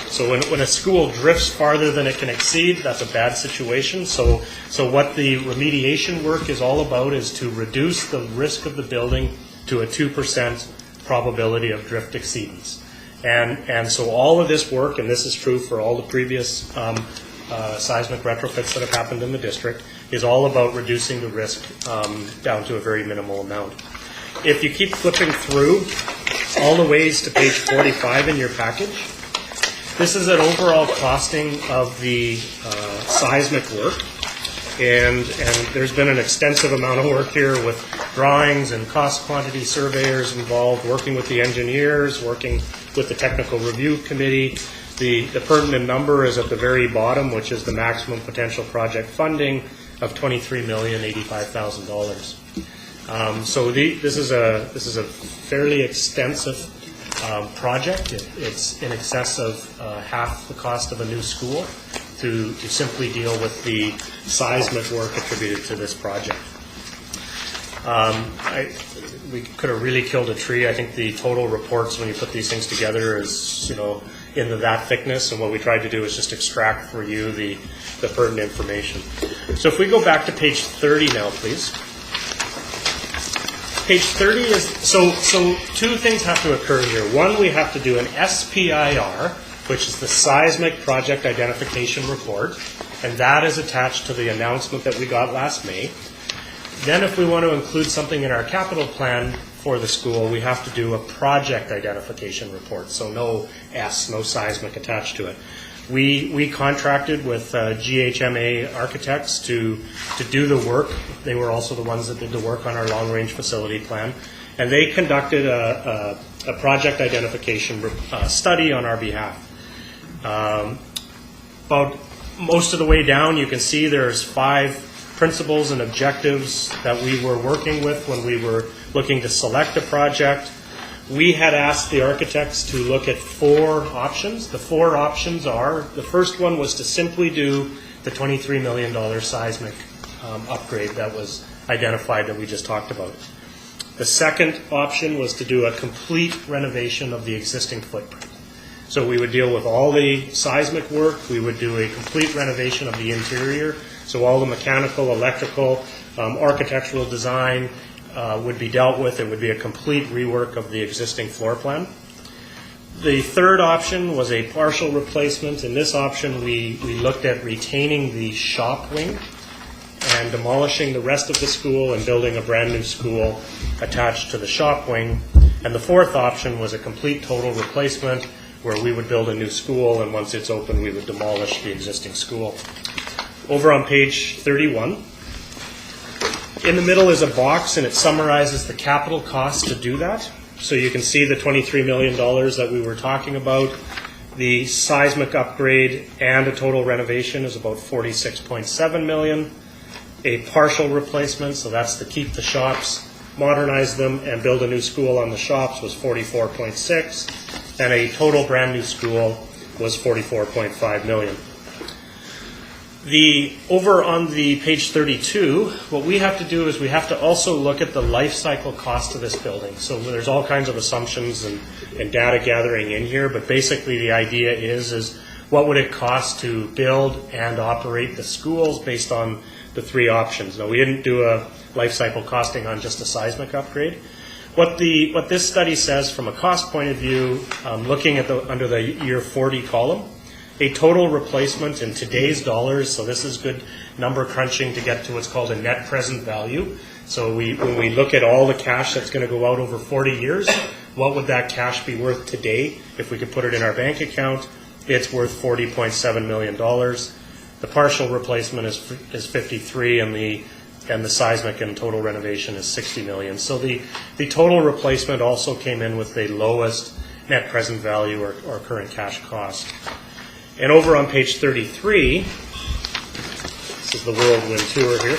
So when a school drifts farther than it can exceed, that's a bad situation. So what the remediation work is all about is to reduce the risk of the building to a 2% probability of drift exceedance. And so all of this work, and this is true for all the previous seismic retrofits that have happened in the district, is all about reducing the risk down to a very minimal amount. If you keep flipping through all the ways to page 45 in your package, this is an overall costing of the seismic work. And there's been an extensive amount of work here with drawings and cost quantity surveyors involved, working with the engineers, working with the technical review committee. The pertinent number is at the very bottom, which is the maximum potential project funding of $23,085,000. So this is a fairly extensive project. It's in excess of half the cost of a new school to simply deal with the seismic work attributed to this project. We could have really killed a tree. I think the total reports, when you put these things together, is into that thickness, and what we tried to do is just extract for you the pertinent information. So if we go back to page 30 now, please. Page 30 is, so two things have to occur here. One, we have to do an SPIR, which is the Seismic Project Identification Report, and that is attached to the announcement that we got last May. Then if we want to include something in our capital plan for the school, we have to do a project identification report, so no seismic attached to it. We contracted with GHMA Architects to do the work. They were also the ones that did the work on our long-range facility plan, and they conducted a project identification study on our behalf. About most of the way down, you can see there's 5 principles and objectives that we were working with when we were looking to select a project. We had asked the architects to look at 4 options. The 4 options are, the first one was to simply do the $23 million seismic upgrade that was identified that we just talked about. The second option was to do a complete renovation of the existing footprint. So we would deal with all the seismic work, we would do a complete renovation of the interior, so all the mechanical, electrical, architectural design would be dealt with. It would be a complete rework of the existing floor plan. The third option was a partial replacement. In this option, we looked at retaining the shop wing and demolishing the rest of the school and building a brand new school attached to the shop wing. And the fourth option was a complete total replacement where we would build a new school, and once it's open, we would demolish the existing school. Over on page 31, in the middle is a box, and it summarizes the capital cost to do that. So you can see the $23 million that we were talking about. The seismic upgrade and a total renovation is about $46.7 million. A partial replacement, so that's to keep the shops, modernize them, and build a new school on the shops, was $44.6, and a total brand new school was $44.5 million. Over on the page 32, what we have to do is we have to also look at the life cycle cost of this building. So there's all kinds of assumptions and data gathering in here, but basically the idea is what would it cost to build and operate the schools based on the 3 options. Now, we didn't do a life cycle costing on just a seismic upgrade. What this study says from a cost point of view, looking at under the year 40 column, a total replacement in today's dollars, so this is good number crunching to get to what's called a net present value. So when we look at all the cash that's going to go out over 40 years, what would that cash be worth today if we could put it in our bank account? It's worth $40.7 million. The partial replacement is 53, and the seismic and total renovation is 60 million. So the total replacement also came in with the lowest net present value or current cash cost. And over on page 33, this is the whirlwind tour here.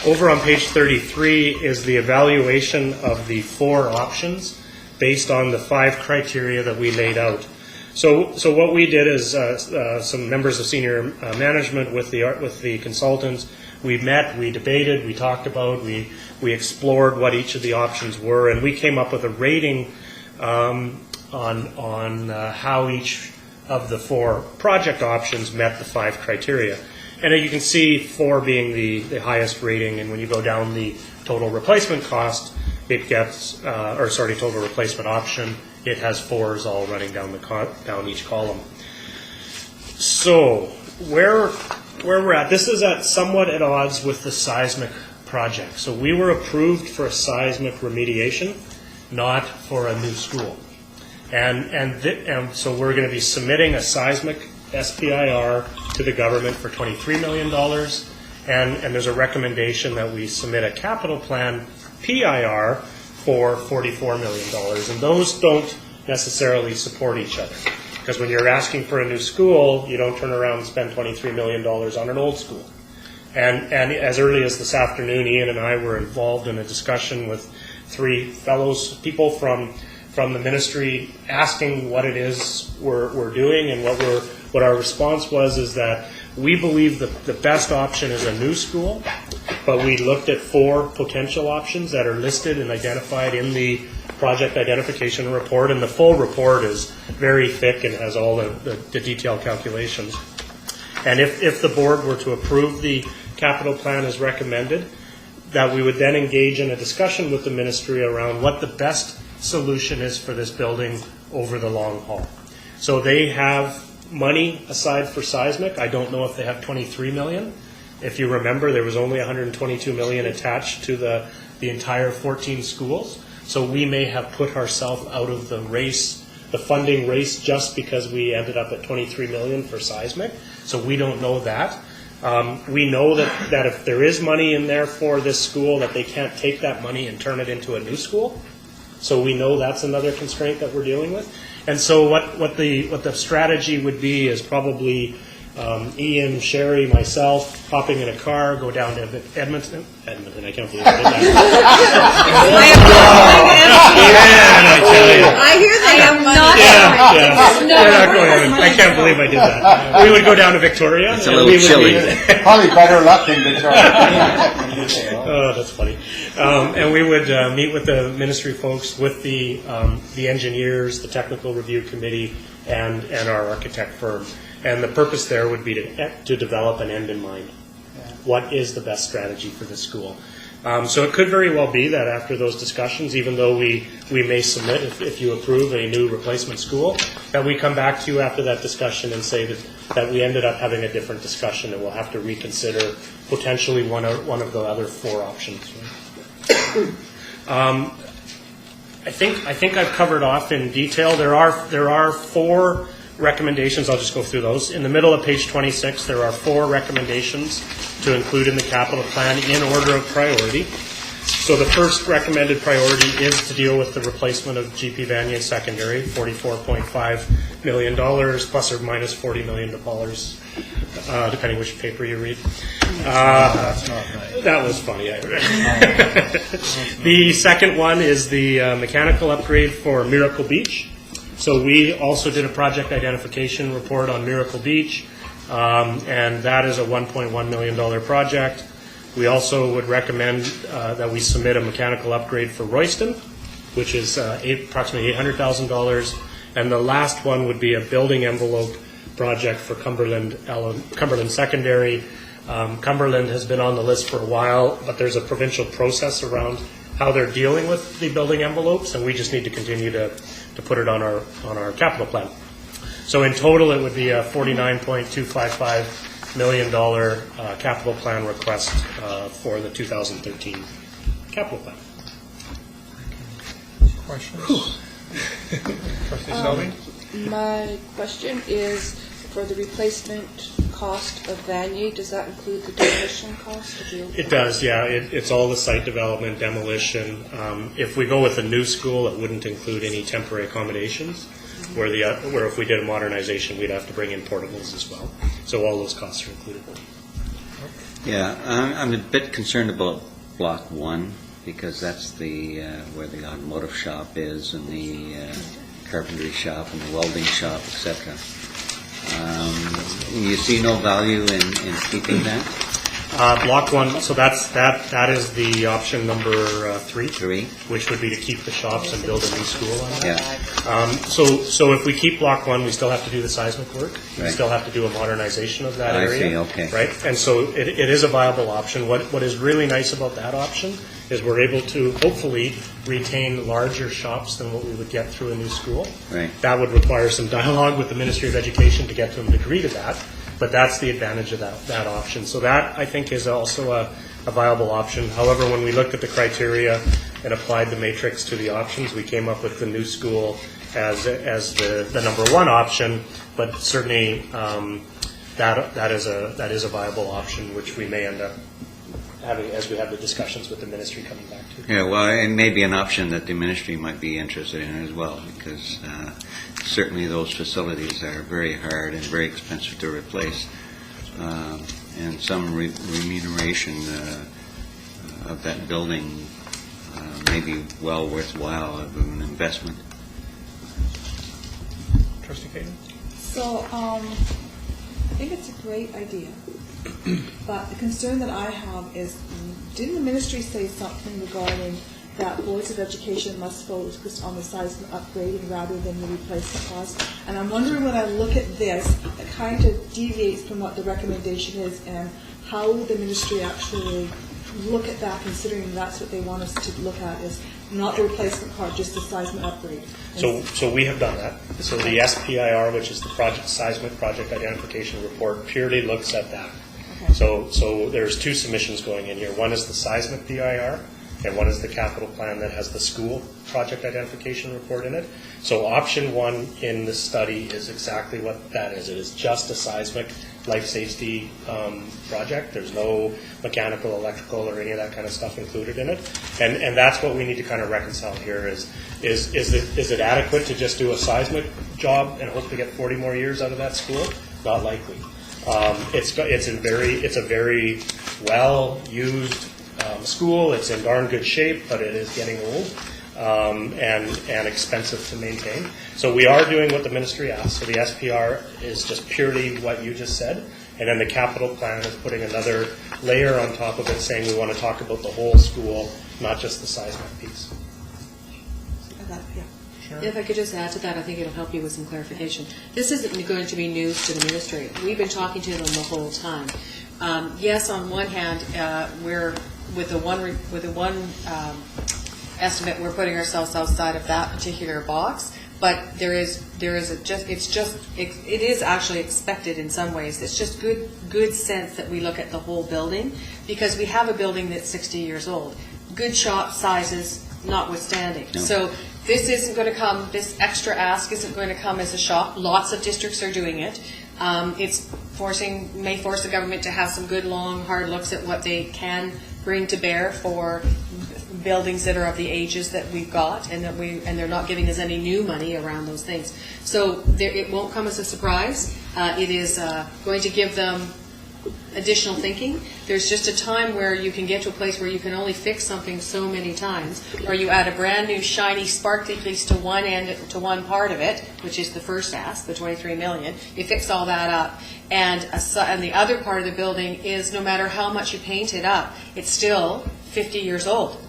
Over on page 33 is the evaluation of the 4 options based on the 5 criteria that we laid out. So what we did is some members of senior management with the consultants, we met, we debated, we talked about, we explored what each of the options were, and we came up with a rating on how each of the 4 project options met the 5 criteria. And you can see 4 being the highest rating, and when you go down the total replacement cost, it gets, total replacement option, it has 4s all running down each column. So where we're at, this is somewhat at odds with the seismic project. So we were approved for a seismic remediation, not for a new school. And so we're going to be submitting a seismic SPIR to the government for $23 million, and there's a recommendation that we submit a capital plan PIR for $44 million. And those don't necessarily support each other. Because when you're asking for a new school, you don't turn around and spend $23 million on an old school. And as early as this afternoon, Ian and I were involved in a discussion with 3 people from the ministry asking what it is we're doing, and what our response was is that we believe that the best option is a new school, but we looked at 4 potential options that are listed and identified in the project identification report, and the full report is very thick and has all the detailed calculations. And if the board were to approve the capital plan as recommended, that we would then engage in a discussion with the ministry around what the best solution is for this building over the long haul. So they have money aside for seismic. I don't know if they have $23 million. If you remember, there was only $122 million attached to the entire 14 schools. So we may have put ourselves out of the race, the funding race, just because we ended up at $23 million for seismic. So we don't know that. We know that if there is money in there for this school, that they can't take that money and turn it into a new school. So we know that's another constraint that we're dealing with. And so what the strategy would be is probably Ian, Sherry, myself, hopping in a car, go down to Edmonton. I can't believe I did that. I tell you. I hear they have money. I can't believe I did that. We would go down to Victoria. It's a little chilly. Probably better luck in Victoria. Oh, that's funny. And we would meet with the ministry folks, with the engineers, the technical review committee, and our architect firm. And the purpose there would be to develop an end in mind. What is the best strategy for this school? So it could very well be that after those discussions, even though we may submit, if you approve a new replacement school, that we come back to you after that discussion and say that we ended up having a different discussion and we'll have to reconsider potentially one of the other 4 options. I think I've covered off in detail. There are 4 recommendations. I'll just go through those. In the middle of page 26, there are 4 recommendations to include in the capital plan in order of priority. So the first recommended priority is to deal with the replacement of GP Vanier Secondary, $44.5 million, plus or minus $40 million, depending which paper you read. That's not right. That was funny. The second one is the mechanical upgrade for Miracle Beach. So we also did a project identification report on Miracle Beach, and that is a $1.1 million project. We also would recommend that we submit a mechanical upgrade for Royston, which is approximately $800,000. And the last one would be a building envelope project for Cumberland Secondary. Cumberland has been on the list for a while, but there's a provincial process around how they're dealing with the building envelopes, and we just need to continue to put it on our capital plan. So in total, it would be a $49.255 million capital plan request for the 2013 capital plan. Questions? Trustee Selby? My question is, for the replacement cost of Vanier, does that include the demolition cost of the old? It does, yeah. It's all the site development, demolition. If we go with a new school, it wouldn't include any temporary accommodations, where if we did a modernization, we'd have to bring in portables as well. So all those costs are included. Yeah, I'm a bit concerned about Block 1, because that's where the automotive shop is, and the carpentry shop, and the welding shop, etc. You see no value in keeping that? Block 1, so that is the option number 3, 3. which would be to keep the shops and build a new school on that. Yeah. So if we keep Block 1, we still have to do the seismic work. We Right. still have to do a modernization of that area. I see, okay. Right, and so it is a viable option. What is really nice about that option is we're able to hopefully retain larger shops than what we would get through a new school. Right. That would require some dialogue with the Ministry of Education to get them to agree to that, but that's the advantage of that option. So that, I think, is also a viable option. However, when we looked at the criteria and applied the matrix to the options, we came up with the new school as the number 1 option, but certainly that is a viable option, which we may end up as we have the discussions with the ministry coming back to. Yeah, well, it may be an option that the ministry might be interested in as well, because certainly those facilities are very hard and very expensive to replace, and some remuneration of that building may be well worthwhile of an investment. Trustee Caden? So, I think it's a great idea, but the concern that I have is, didn't the ministry say something regarding that boards of education must focus on the seismic upgrading rather than the replacement cost? And I'm wondering, when I look at this, it kind of deviates from what the recommendation is, and how would the ministry actually look at that, considering that's what they want us to look at, is not the replacement part, just the seismic upgrade. So we have done that. So the SPIR, which is the Seismic Project Identification Report, purely looks at that. Okay. So there's two submissions going in here. One is the seismic PIR, and one is the capital plan that has the school project identification report in it. So option one in the study is exactly what that is. It is just a seismic life safety project. There's no mechanical, electrical, or any of that kind of stuff included in it. And that's what we need to kind of reconcile here is it adequate to just do a seismic job and hope to get 40 more years out of that school? Not likely. It's a very well-used school. It's in darn good shape, but it is getting old and expensive to maintain. So we are doing what the ministry asked. So the SPR is just purely what you just said, and then the capital plan is putting another layer on top of it, saying we want to talk about the whole school, not just the seismic piece. If I could just add to that, I think it'll help you with some clarification. This isn't going to be news to the ministry. We've been talking to them the whole time. Yes, on one hand, we're with the one estimate, we're putting ourselves outside of that particular box. But it is actually expected in some ways. It's just good sense that we look at the whole building, because we have a building that's 60 years old. Good shop sizes notwithstanding. No. So this isn't going to come, this extra ask isn't going to come as a shock. Lots of districts are doing it. It's may force the government to have some good, long, hard looks at what they can bring to bear for buildings that are of the ages that we've got, and they're not giving us any new money around those things. So it won't come as a surprise. It is going to give them additional thinking. There's just a time where you can get to a place where you can only fix something so many times, or you add a brand new shiny sparkly piece to one end, to one part of it, which is the first ask, the $23 million. You fix all that up, and the other part of the building is, no matter how much you paint it up, it's still 50 years old.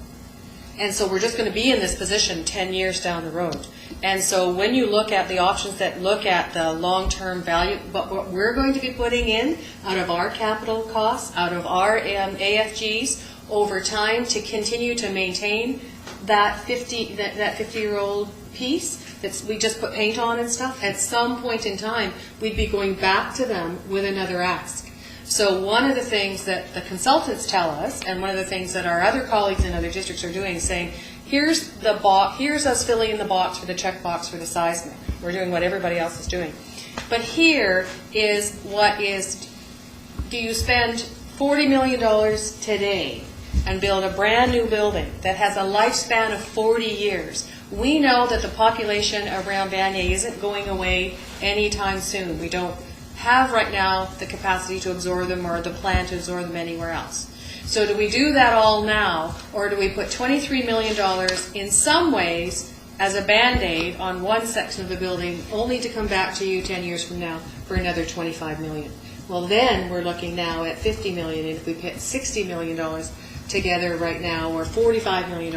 And so we're just going to be in this position 10 years down the road. And so when you look at the options that look at the long-term value, but what we're going to be putting in out of our capital costs, out of our AFGs over time to continue to maintain that 50-year-old piece that we just put paint on and stuff, at some point in time, we'd be going back to them with another ask. So one of the things that the consultants tell us, and one of the things that our other colleagues in other districts are doing, is saying, here's us filling in the box for the check box for the seismic. We're doing what everybody else is doing. But here is do you spend $40 million today and build a brand new building that has a lifespan of 40 years? We know that the population around Vanier isn't going away anytime soon. We don't have right now the capacity to absorb them or the plan to absorb them anywhere else. So do we do that all now, or do we put $23 million in some ways as a Band-Aid on one section of the building, only to come back to you 10 years from now for another $25 million? Well, then we're looking now at $50 million, and if we put $60 million together right now, or $45 million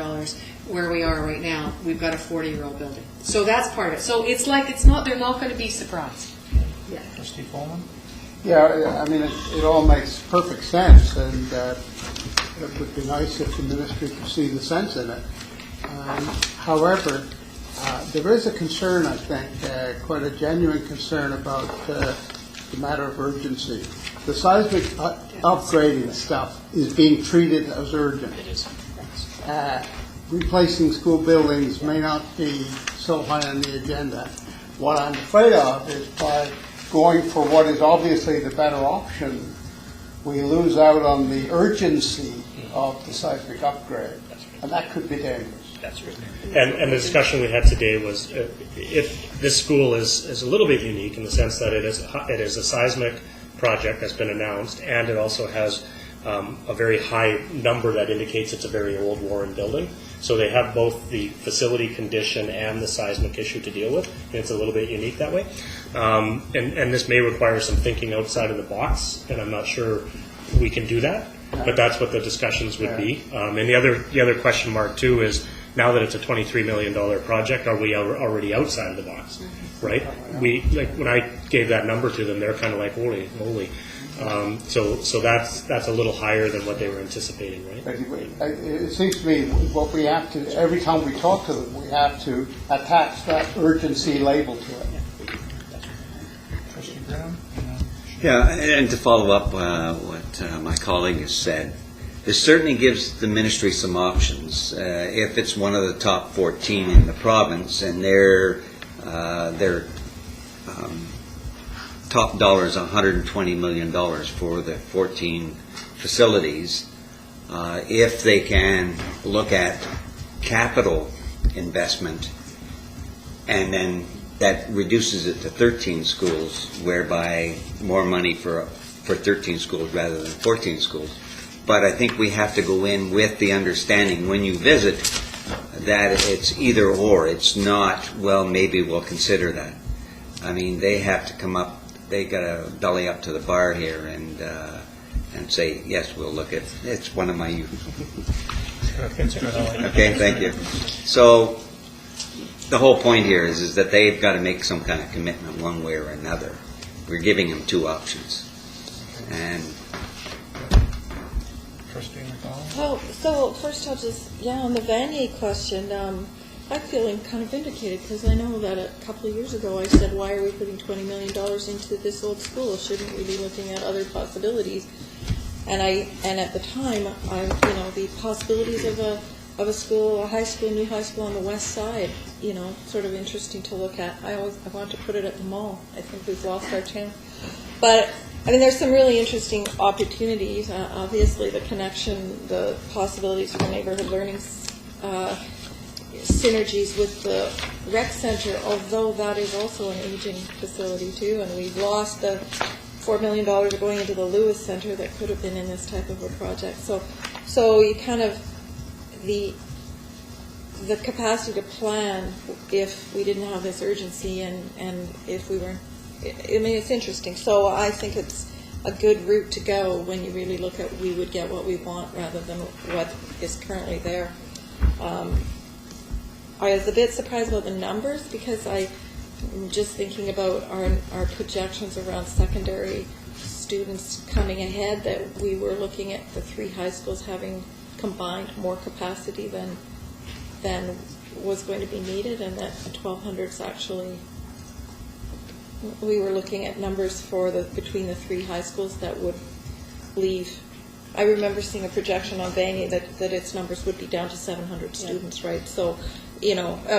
where we are right now, we've got a 40-year-old building. So that's part of it. So it's like they're not going to be surprised. Yeah. Trustee Coleman? Yeah, I mean, it all makes perfect sense, and it would be nice if the ministry could see the sense in it. However, there is a concern, I think, quite a genuine concern about the matter of urgency. The seismic upgrading stuff is being treated as urgent. It is. Replacing school buildings may not be so high on the agenda. What I'm afraid of is by going for what is obviously the better option we lose out on the urgency of the seismic upgrade, and that could be dangerous. That's right. And the discussion we had today was if this school is a little bit unique in the sense that it is a seismic project that's been announced, and it also has a very high number that indicates it's a very old Warren building. So they have both the facility condition and the seismic issue to deal with, and it's a little bit unique that way. And this may require some thinking outside of the box, and I'm not sure we can do that, but that's what the discussions would be. And the other question mark too is, now that it's a $23 million project, are we already outside of the box, right? When I gave that number to them, they're kind of like, holy moly. So that's a little higher than what they were anticipating, right? It seems to me what we have to, every time we talk to them, we have to attach that urgency label to it. Trustee Brown? Yeah, and to follow up what my colleague has said, this certainly gives the ministry some options. If it's one of the top 14 in the province and their top dollar is $120 million for the 14 facilities, if they can look at capital investment and then that reduces it to 13 schools, whereby more money for 13 schools rather than 14 schools. But I think we have to go in with the understanding when you visit that it's either or. It's not, well, maybe we'll consider that. I mean, they have to come up, they got to belly up to the bar here and say, yes, we'll look at it. It's one of my youth. Okay, thank you. So the whole point here is that they've got to make some kind of commitment one way or another. We're giving them two options. And Trustee McDonald? Oh, so first I'll just, on the Vanier question, I'm feeling kind of vindicated because I know that a couple of years ago I said, why are we putting $20 million into this old school? Shouldn't we be looking at other possibilities? And at the time, the possibilities of a school, a high school, new high school on the west side, sort of interesting to look at. I want to put it at the mall. I think we've lost our chance. But I mean, there's some really interesting opportunities. Obviously, the connection, the possibilities for neighborhood learning synergies with the rec center, although that is also an aging facility too, and we've lost the $4 million going into the Lewis Center that could have been in this type of a project. So you kind of the capacity to plan if we didn't have this urgency and if we were. I mean, it's interesting. So I think it's a good route to go when you really look at we would get what we want rather than what is currently there. I was a bit surprised about the numbers because I'm just thinking about our projections around secondary students coming ahead, that we were looking at the three high schools having combined more capacity than was going to be needed, and that 1,200 is actually. We were looking at numbers for between the three high schools that would leave. I remember seeing a projection on Vanier that its numbers would be down to 700 students, right? So, I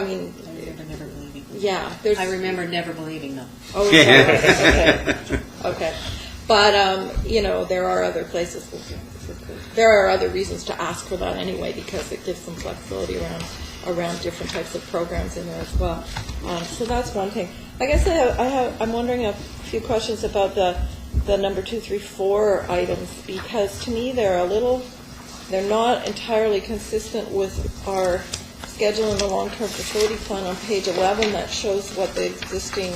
mean, I remember never believing. Yeah, I remember never believing them. Oh, okay. Okay. But there are other places. There are other reasons to ask for that anyway, because it gives some flexibility around different types of programs in there as well. So that's one thing. I guess I'm wondering a few questions about the number 2, 3, 4 items, because to me they're not entirely consistent with our schedule in the long-term facility plan on page 11 that shows what the existing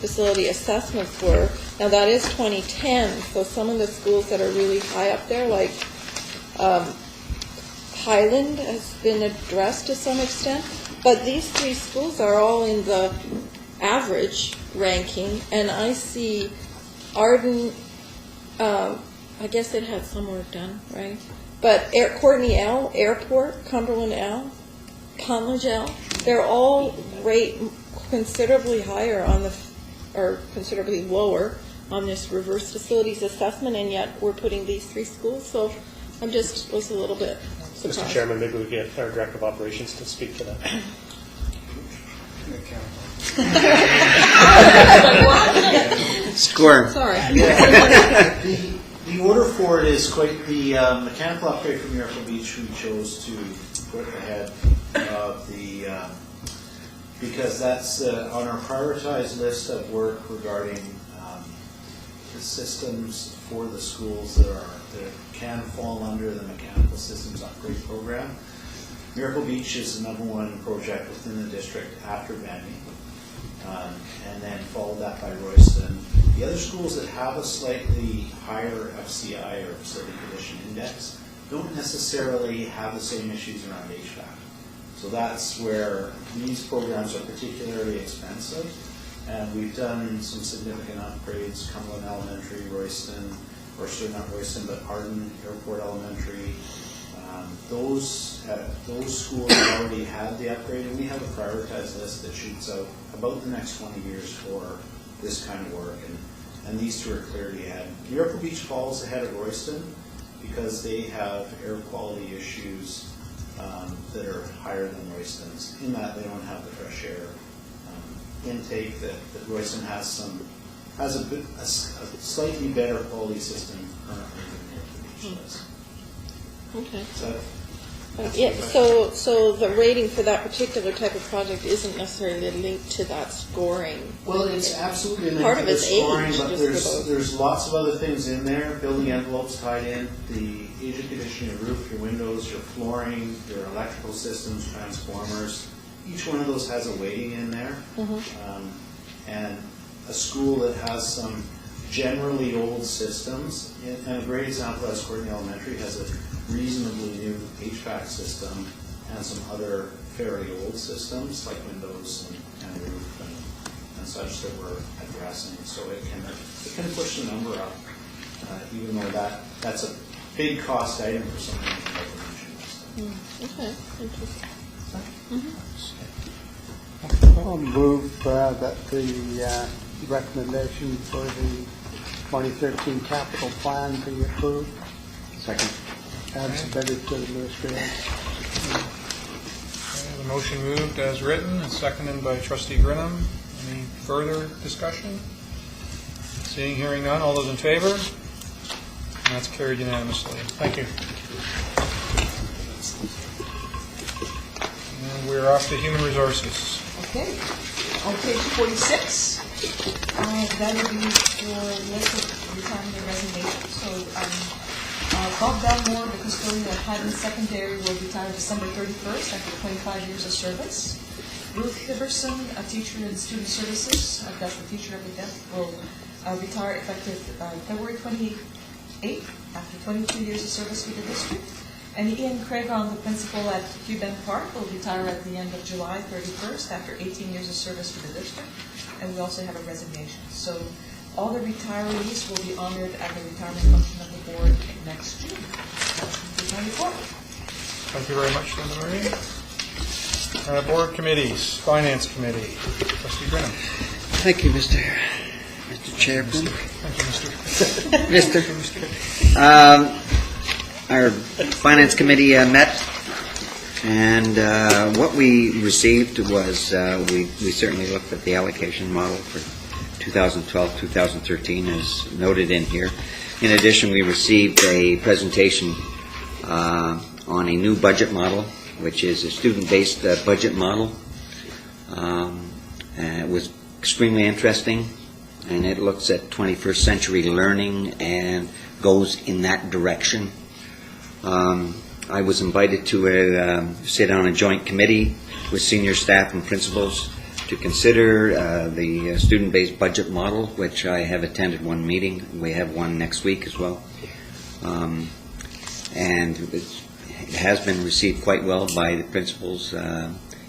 facility assessments were. Now that is 2010, so some of the schools that are really high up there, like Highland, has been addressed to some extent, but these three schools are all in the average ranking, and I see Arden, I guess it had some work done, right? But Courtney L, Airport, Cumberland L, Conlage L, they're all rate considerably higher or considerably lower on this reverse facilities assessment, and yet we're putting these three schools. So I'm just was a little bit surprised. Mr. Chairman, maybe we get our Director of Operations to speak to that. Squirm. Sorry. The order for it is quite the mechanical upgrade for Miracle Beach we chose to put ahead of the, because that's on our prioritized list of work regarding the systems for the schools that can fall under the mechanical systems upgrade program. Miracle Beach is the #1 project within the district after Bandy, and then followed that by Royston. The other schools that have a slightly higher FCI or facility condition index don't necessarily have the same issues around HVAC. So that's where these programs are particularly expensive. And we've done some significant upgrades, Cumberland Elementary, Royston, or sorry, not Royston, but Arden Airport Elementary. Those schools already had the upgrade, and we have a prioritized list that shoots out about the next 20 years for this kind of work, and these two are clearly ahead. Miracle Beach falls ahead of Royston because they have air quality issues that are higher than Royston's, in that they don't have the fresh air intake that Royston has a slightly better quality system currently than Miracle Beach does. Okay. So So the rating for that particular type of project isn't necessarily linked to that scoring. well, it's absolutely linked Part to of the it's scoring, age, but just there's lots of other things in there. Building envelopes tied in, the age and condition of your roof, your windows, your flooring, your electrical systems, transformers. Each one of those has a weighting in there. And a school that has some generally old systems, and a great example is Courtney Elementary has a reasonably new HVAC system and some other fairly old systems like windows and roof and such that we're addressing. So it can push the number up, even though that's a big cost item for something like the mentioned. Okay, interesting. I'll move that the recommendation for the 2013 capital plan be approved. Second. And submitted to the administrator. The motion moved as written and seconded by Trustee Grinham. Any further discussion? Seeing, hearing none, all those in favor? And that's carried unanimously. Thank you. And we're off to Human Resources. Okay, on page 46, that will be for list of retirement and resignation. So Bob Belmore, the custodian at Highland Secondary, will retire December 31st after 25 years of service. Ruth Hiverson, a teacher in student services, that's the teacher of the deaf, will retire effective February 28th after 22 years of service with the district. And Ian Cragon, the principal at Cuban Park, will retire at the end of July 31st after 18 years of service with the district. And we also have a resignation. So all the retirees will be honored at the retirement function of the board next June. That's my report. Thank you very much, Linda Marie. Board committees, Finance Committee, Trustee Grinham. Thank you, Mr. Chairman. Thank you, Mr. Our Finance Committee met, and what we received was, we certainly looked at the allocation model for 2012-2013 as noted in here. In addition, we received a presentation on a new budget model, which is a student-based budget model. It was extremely interesting, and it looks at 21st century learning and goes in that direction. I was invited to sit on a joint committee with senior staff and principals to consider the student-based budget model, which I have attended one meeting. We have one next week as well. And it has been received quite well by the principals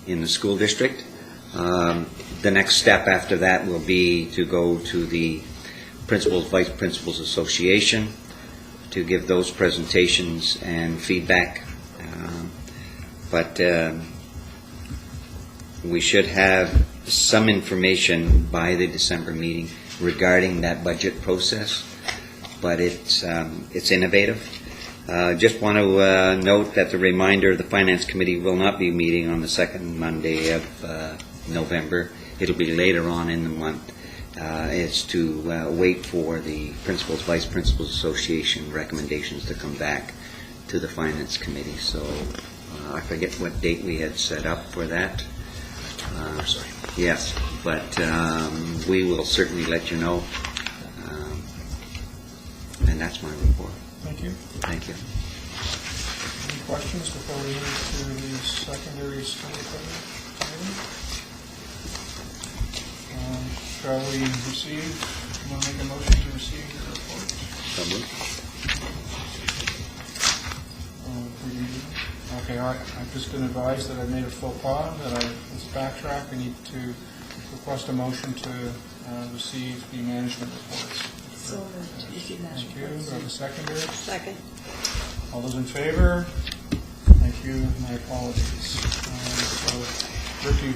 in the school district. The next step after that will be to go to the Principals, Vice Principals Association to give those presentations and feedback. But we should have some information by the December meeting regarding that budget process, but it's innovative. Just want to note that the reminder, the Finance Committee will not be meeting on the second Monday of November. It'll be later on in the month. is to wait for the Principals, Vice Principals Association recommendations to come back to the Finance Committee. So I forget what date we had set up for that. Sorry. Yes, but we will certainly let you know. And that's my report. Thank you. Thank you. Any questions before we move to the secondary school equipment item? Shall we receive, you want to make a motion to receive the report? So moved. Okay, all right. I've just been advised that I made a faux pas, that let's backtrack. We need to request a motion to receive the management reports. So moved to receive Thank you. Do I have a seconder? Second. All those in favor? Thank you. My apologies. So, Ricky,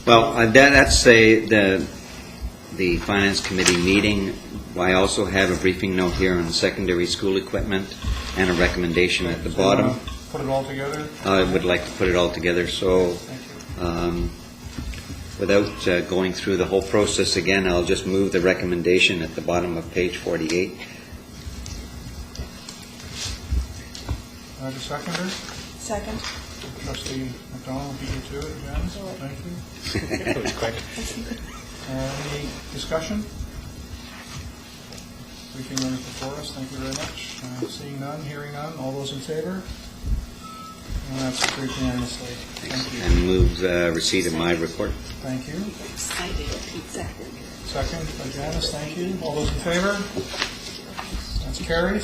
Well, that's the Finance Committee meeting. I also have a briefing note here on secondary school equipment and a recommendation at the bottom. put it all together? I would like to put it all together, so Thank you. without going through the whole process again, I'll just move the recommendation at the bottom of page 48. I have a seconder? Second. Trustee McDonald, beat you to it, Janice. Thank you. That was quick. Any discussion? Briefing note is before us. Thank you very much. Seeing none, hearing none. All those in favor? And that's approved unanimously. Thank you. And move receipt of my report. Thank you. Second. Second by Janice. Thank you. All those in favor? That's carried.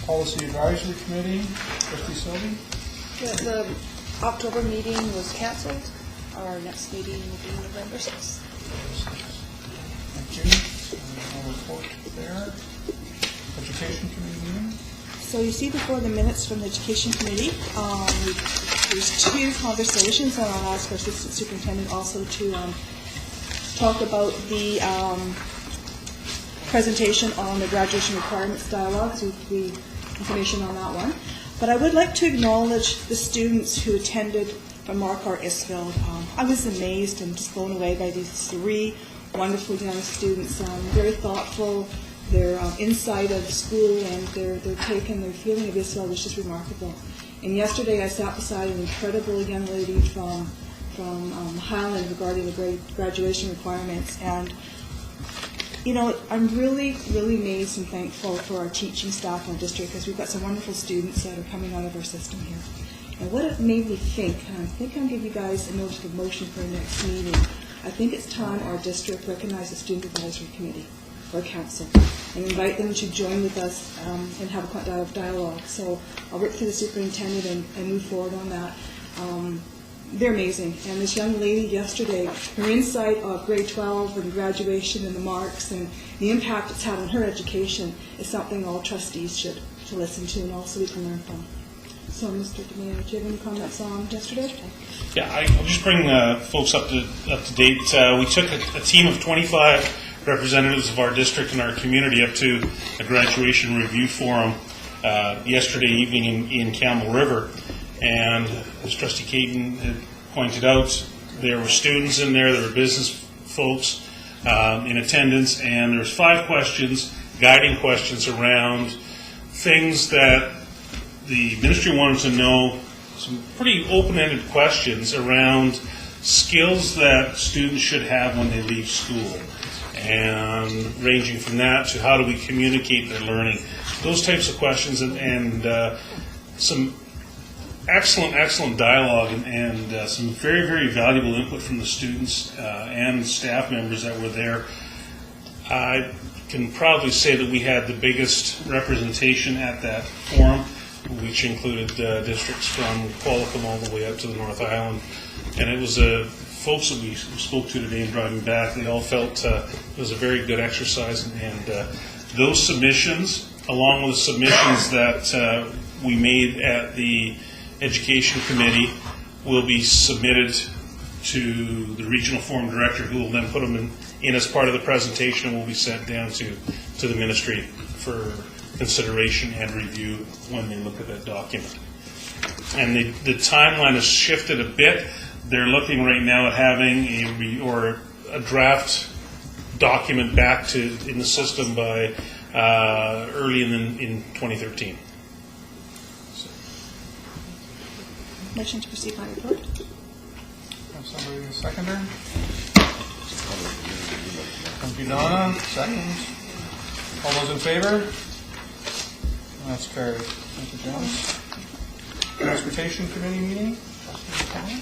Policy Advisory Committee, Trustee Sylvie. The October meeting was canceled. Our next meeting will be November 6th. Thank you. No report there. Education Committee meeting. So you see before the minutes from the Education Committee, there's two conversations, and I'll ask our Assistant Superintendent also to talk about the presentation on the graduation requirements dialogue, so the information on that one. But I would like to acknowledge the students who attended from Marquardt Isfield. I was amazed and just blown away by these three wonderful young students, very thoughtful. Their insight of school and their take and their feeling of Isfield was just remarkable. And yesterday I sat beside an incredible young lady from Highland regarding the graduation requirements, and you know, I'm really, really amazed and thankful for our teaching staff in our district, because we've got some wonderful students that are coming out of our system here. And what it made me think, and I think I'll give you guys a notice of motion for the next meeting, I think it's time our district recognize the Student Advisory Committee or Council and invite them to join with us and have a dialogue. So I'll work through the superintendent and move forward on that. They're amazing. And this young lady yesterday, her insight of grade 12 and graduation and the marks and the impact it's had on her education is something all trustees should listen to and also we can learn from. So, Mr. DeMayo, do you have any comments on yesterday? Yeah, I'll just bring folks up to date. We took a team of 25 representatives of our district and our community up to a graduation review forum yesterday evening in Campbell River. And as Trustee Caton had pointed out, there were students in there were business folks in attendance, and there was 5 questions, guiding questions around things that the ministry wanted to know, some pretty open-ended questions around skills that students should have when they leave school, and ranging from that to how do we communicate their learning, those types of questions, and some excellent dialogue and some very, very valuable input from the students and staff members that were there. I can proudly say that we had the biggest representation at that forum, which included districts from Qualicum all the way up to the North Island. And it was folks that we spoke to today and driving back, they all felt it was a very good exercise. And those submissions, along with the submissions that we made at the Education Committee, will be submitted to the Regional Forum Director, who will then put them in as part of the presentation and will be sent down to the Ministry for consideration and review when they look at that document. And the timeline has shifted a bit. They're looking right now at having a draft document back in the system by early in 2013. Motion to proceed by report. Have somebody a seconder? Thank you, Donna. Second. All those in favor? That's carried. Thank you, John. Transportation Committee meeting?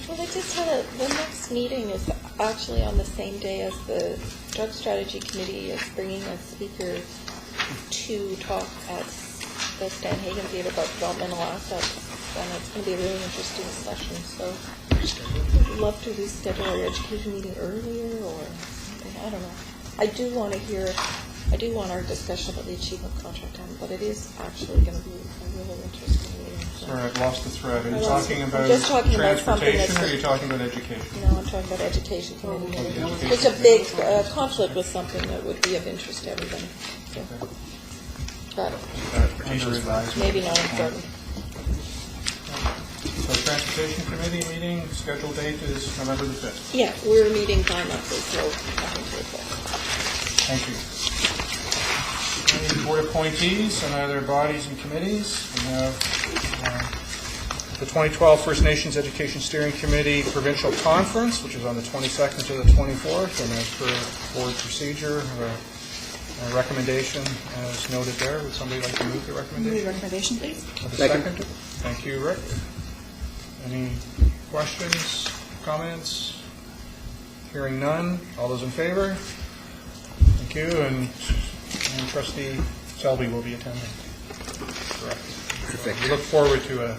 Well, they just had the next meeting is actually on the same day as the Drug Strategy Committee is bringing a speaker to talk at the Stan Hagen Theatre about developmental assets, and it's going to be a really interesting session, so I'd love to reschedule our education meeting earlier, or something. I don't know. I do want our discussion about the achievement contract, but it is actually going to be a really interesting meeting. So. Sorry, I've lost the thread. Are you I'm talking about just talking about something transportation, that's or are you talking about education? No, I'm talking about education committee meeting. education It's a big conflict with something that would be of interest to everybody. So, but Under advisement. maybe not important. So Transportation Committee meeting, scheduled date is November the 5th. Yeah, we're meeting bi-monthly, so nothing to report. Thank you. Any board appointees and other bodies and committees? We have the 2012 First Nations Education Steering Committee Provincial Conference, which is on the 22nd to the 24th, and as per board procedure, a recommendation as noted there. Would somebody like to move the recommendation? Move recommendation, please. Have a second. Thank you, Rick. Any questions, comments? Hearing none. All those in favor? Thank you. And Trustee Selby will be attending. Correct. Perfect. We look forward to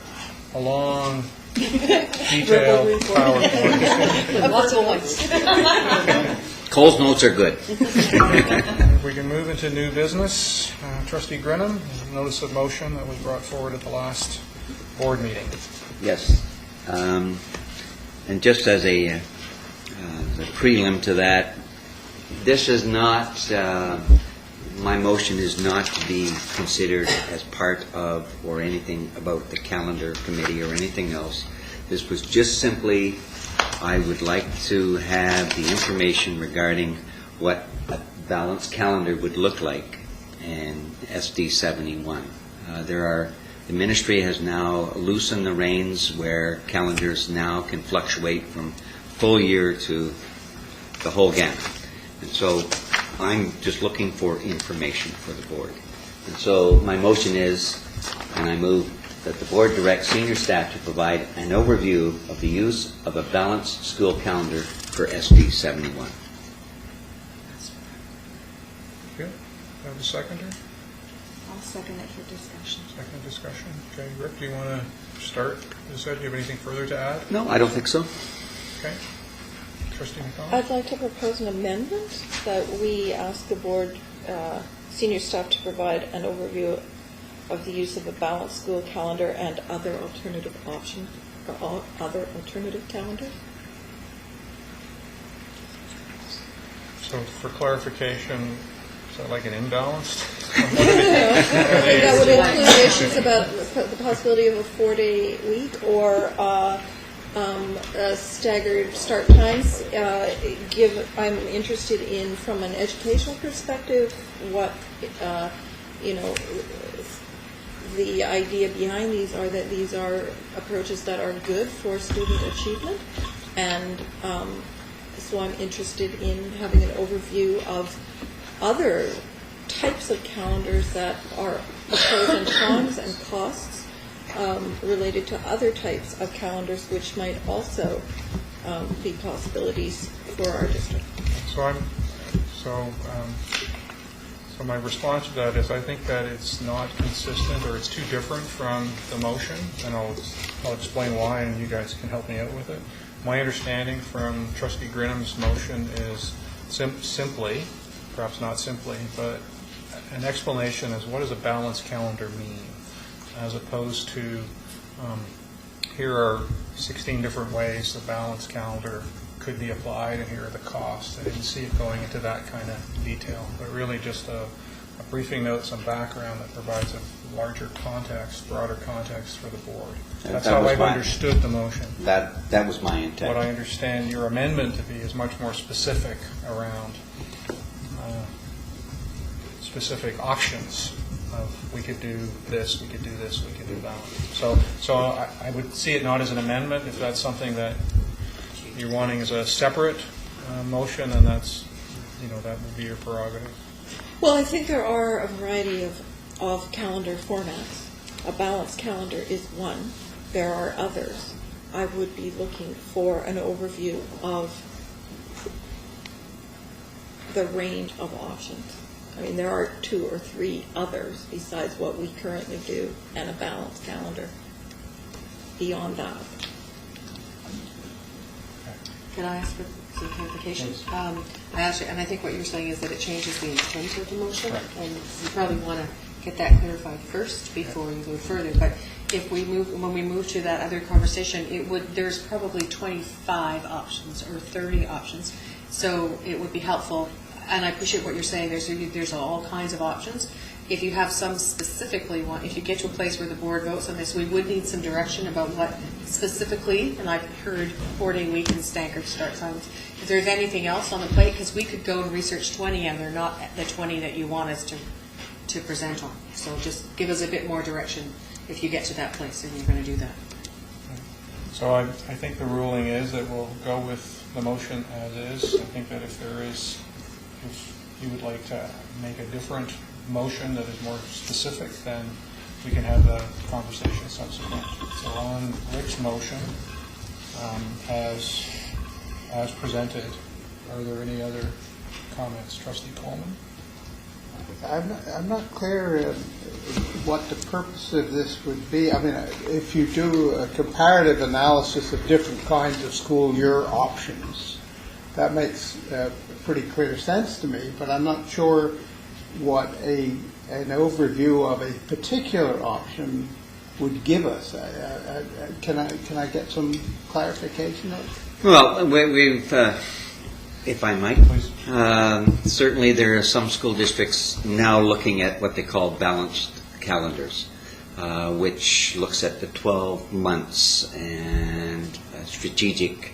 a long, detailed PowerPoint. Lots of ones. Cole's notes are good. If we can move into new business, Trustee Grinham, notice of motion that was brought forward at the last board meeting. Yes. And just as a prelim to that, this is not, my motion is not to be considered as part of or anything about the calendar committee or anything else. This was just simply, I would like to have the information regarding what a balanced calendar would look like in SD 71. The ministry has now loosened the reins where calendars now can fluctuate from full year to the whole gamut. And so I'm just looking for information for the board. And so my motion is, and I move that the board direct senior staff to provide an overview of the use of a balanced school calendar for SD 71. Okay. Have a seconder? I'll second it for discussion. Second discussion. Okay. Rick, do you want to start? Is that, do you have anything further to add? No, I don't think so. Okay. Trustee McConnell? I'd like to propose an amendment that we ask the board senior staff to provide an overview of the use of a balanced school calendar and other alternative options, or other alternative calendars. So for clarification, is that like an imbalanced? That would include issues about the possibility of a 4-day week or staggered start times. I'm interested in, from an educational perspective, what the idea behind these are that these are approaches that are good for student achievement, and so I'm interested in having an overview of other types of calendars that are pros and cons and costs related to other types of calendars which might also be possibilities for our district. So my response to that is I think that it's not consistent, or it's too different from the motion, and I'll explain why, and you guys can help me out with it. My understanding from Trustee Grinham's motion is simply, perhaps not simply, but an explanation as what does a balanced calendar mean, as opposed to here are 16 different ways the balanced calendar could be applied, and here are the costs. I didn't see it going into that kind of detail, but really just a briefing note, some background that provides a larger context, broader context for the board. Yeah, That's that how was I've my- understood the motion. That was my intent. What I understand your amendment to be is much more specific around specific options of we could do this, we could do this, we could do that. So I would see it not as an amendment. If that's something that you're wanting as a separate motion, then that's, that would be your prerogative. Well, I think there are a variety of calendar formats. A balanced calendar is one. There are others. I would be looking for an overview of the range of options. I mean, there are 2 or 3 others besides what we currently do and a balanced calendar beyond that. Can I ask for some clarification? And I think what you're saying is that it changes the intent of the motion, and you probably want to get that clarified first before you go further. But when we move to that other conversation, there's probably 25 options or 30 options. So it would be helpful, and I appreciate what you're saying. There's all kinds of options. If you have some specifically if you get to a place where the board votes on this, we would need some direction about what specifically, and I've heard 4-day week and staggered start times. If there's anything else on the plate, because we could go and research 20 and they're not the 20 that you want us to present on. So just give us a bit more direction if you get to that place and you're going to do that. So I think the ruling is that we'll go with the motion as is. I think that if you would like to make a different motion that is more specific, then we can have the conversation subsequent. So on Rick's motion, as presented, are there any other comments? Trustee Coleman? I'm not clear what the purpose of this would be. I mean, if you do a comparative analysis of different kinds of school year options, that makes pretty clear sense to me, but I'm not sure what an overview of a particular option would give us. Can I get some clarification of it? Well, we've, if I might, certainly there are some school districts now looking at what they call balanced calendars, which looks at the 12 months and strategic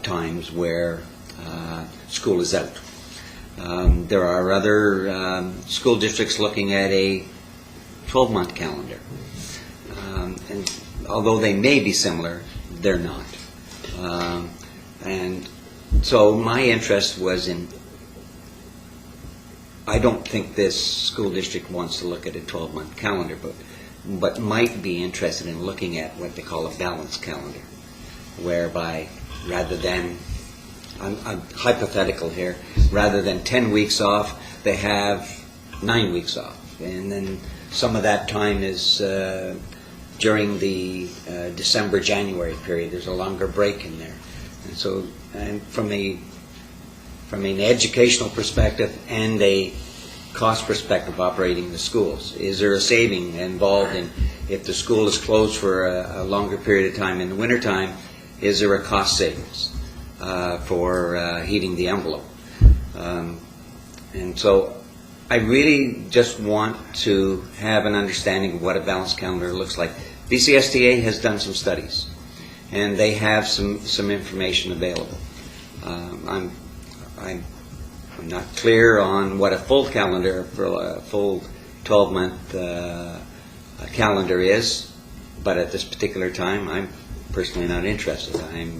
times where school is out. There are other school districts looking at a 12-month calendar. And although they may be similar, they're not. And so my interest was in, I don't think this school district wants to look at a 12-month calendar, but might be interested in looking at what they call a balanced calendar, whereby rather than, I'm hypothetical here, rather than 10 weeks off, they have 9 weeks off. And then some of that time is during the December-January period. There's a longer break in there. And so from an educational perspective and a cost perspective operating the schools, is there a saving involved in, if the school is closed for a longer period of time in the wintertime, is there a cost savings for heating the envelope? And so I really just want to have an understanding of what a balanced calendar looks like. BCSTA has done some studies, and they have some information available. I'm not clear on what a full calendar for a full 12-month calendar is, but at this particular time, I'm personally not interested. I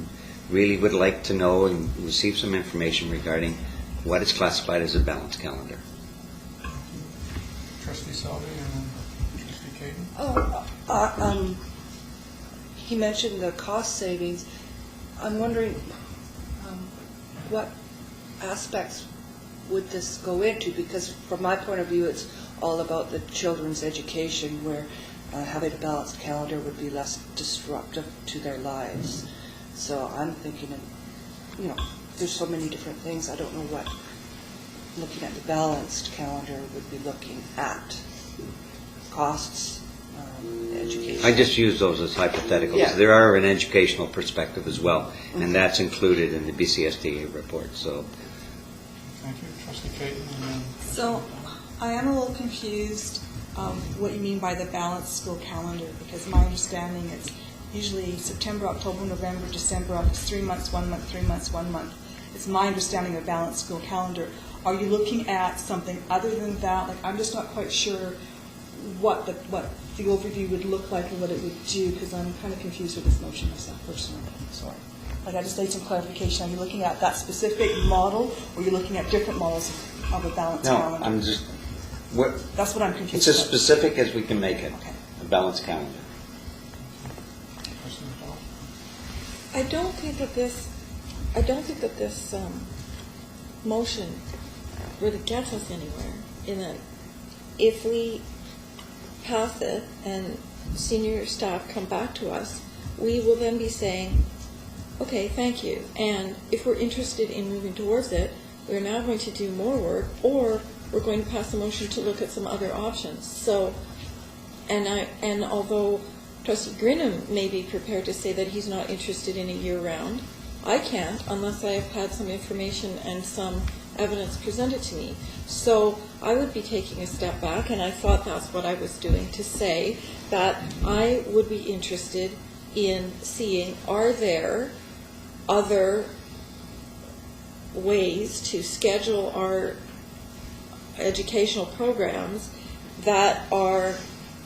really would like to know and receive some information regarding what is classified as a balanced calendar. Trustee Selby and Trustee Caden? He mentioned the cost savings. I'm wondering what aspects would this go into? Because from my point of view, it's all about the children's education, where having a balanced calendar would be less disruptive to their lives. So I'm thinking, there's so many different things. I don't know what looking at the balanced calendar would be looking at. Costs, education. I just use those as hypotheticals. Yeah. There are an educational perspective as well, and that's included in the BCSTA report. So, Thank you. Trustee Caden and then So I am a little confused. what you mean by the balanced school calendar, because my understanding is usually September, October, November, December, it's 3 months, 1 month, 3 months, 1 month. It's my understanding of a balanced school calendar. Are you looking at something other than that? Like, I'm just not quite sure what the overview would look like and what it would do, because I'm kind of confused with this motion myself personally. Sorry. Like, I just need some clarification. Are you looking at that specific model, or are you looking at different models of a balanced No, calendar? I'm just, That's what I'm it's confused as about. specific as we can make it, Okay. a balanced calendar. I don't think that this motion really gets us anywhere, in that if we pass it and senior staff come back to us, we will then be saying, okay, thank you. And if we're interested in moving towards it, we're now going to do more work, or we're going to pass a motion to look at some other options. So, and although Trustee Grinham may be prepared to say that he's not interested in a year-round, I can't unless I have had some information and some evidence presented to me. So I would be taking a step back, and I thought that's what I was doing, to say that I would be interested in seeing, are there other ways to schedule our educational programs that are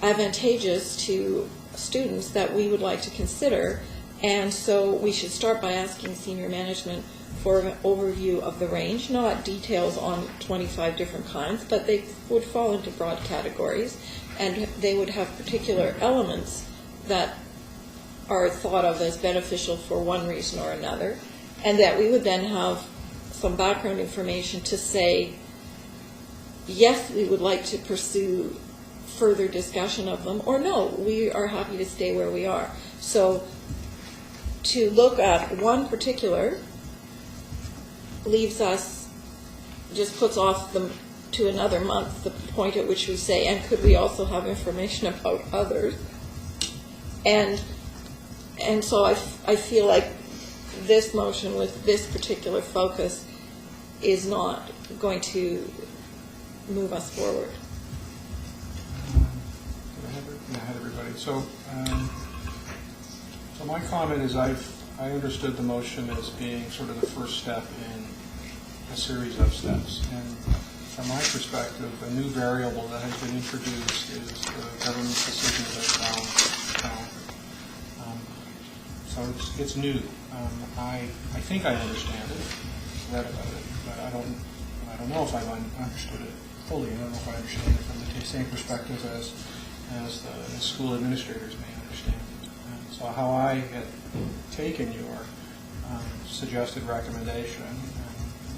advantageous to students that we would like to consider. And so we should start by asking senior management for an overview of the range, not details on 25 different kinds, but they would fall into broad categories, and they would have particular elements that are thought of as beneficial for one reason or another, and that we would then have some background information to say, yes, we would like to pursue further discussion of them, or no, we are happy to stay where we are. So to look at one particular leaves us, just puts off to another month the point at which we say, and could we also have information about others? And so I feel like this motion with this particular focus is not going to move us forward. I had everybody. So my comment is I understood the motion as being sort of the first step in a series of steps. And from my perspective, a new variable that has been introduced is the government's decision about balanced calendar. So it's new. I think I understand it, read about it, but I don't know if I've understood it fully. I don't know if I understand it from the same perspective as the school administrators may understand it. And so how I had taken your suggested recommendation, and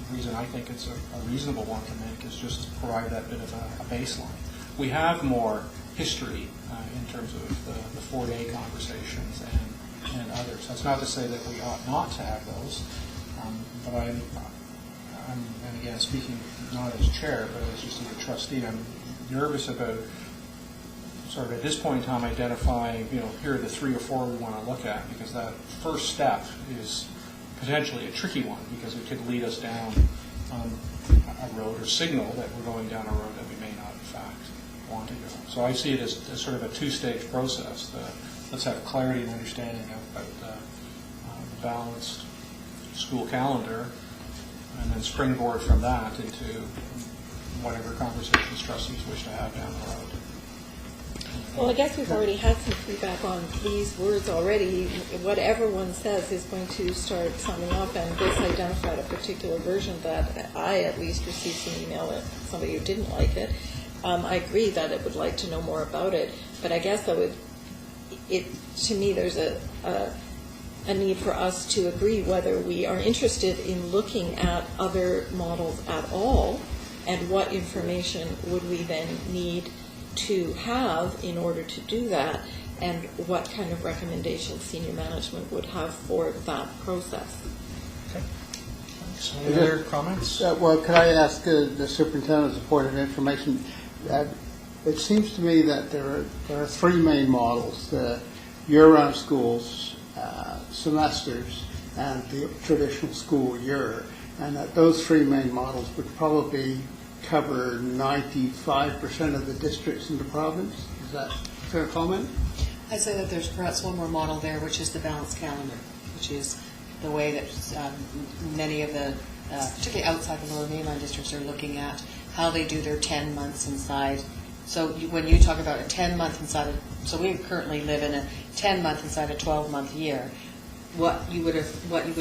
the reason I think it's a reasonable one to make, is just to provide that bit of a baseline. We have more history in terms of the 4-day conversations and others. That's not to say that we ought not to have those, but I'm, and again, speaking not as chair, but as just as a trustee, I'm nervous about sort of at this point in time identifying, here are the 3 or 4 we want to look at, because that first step is potentially a tricky one, because it could lead us down a road or signal that we're going down a road that we may not in fact want to go. So I see it as sort of a 2-stage process. Let's have clarity and understanding about the balanced school calendar, and then springboard from that into whatever conversations trustees wish to have down the road. Well, I guess we've already had some feedback on these words already. What everyone says is going to start summing up, and this identified a particular version that I at least received some email that somebody who didn't like it. I agree that it would like to know more about it, but I guess that to me, there's a need for us to agree whether we are interested in looking at other models at all, and what information would we then need to have in order to do that, and what kind of recommendations senior management would have for that process. Okay. So any other comments? Well, could I ask the superintendent as a point of information? It seems to me that there are 3 main models: the year-round schools, semesters, and the traditional school year, and that those 3 main models would probably cover 95% of the districts in the province. Is that a fair comment? I'd say that there's perhaps one more model there, which is the balanced calendar, which is the way that many of the, particularly outside the Lower Mainland districts, are looking at how they do their 10 months inside. So when you talk about a 10-month inside, so we currently live in a 10-month inside a 12-month year. What you would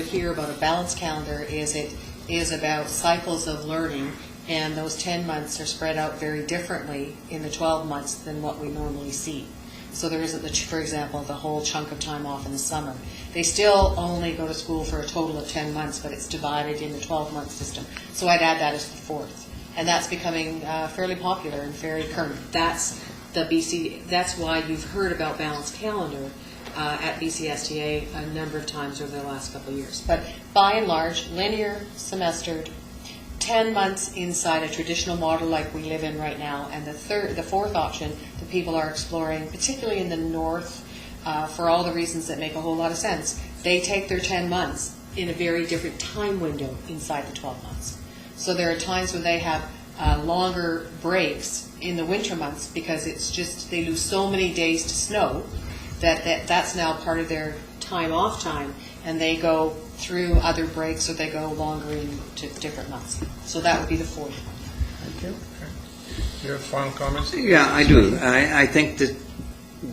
hear about a balanced calendar is it is about cycles of learning, and those 10 months are spread out very differently in the 12 months than what we normally see. So there isn't, for example, the whole chunk of time off in the summer. They still only go to school for a total of 10 months, but it's divided in the 12-month system. So I'd add that as the fourth. And that's becoming fairly popular and very current. That's the BC. That's why you've heard about balanced calendar at BCSTA a number of times over the last couple of years. But by and large, linear, semestered, 10 months inside a traditional model like we live in right now, and the fourth option that people are exploring, particularly in the north, for all the reasons that make a whole lot of sense. They take their 10 months in a very different time window inside the 12 months. So there are times when they have longer breaks in the winter months because it's just they lose so many days to snow that's now part of their time off time, and they go through other breaks or they go longer into different months. So that would be the fourth one. Thank you. Okay. Do you have final comments? Yeah, I do. I think that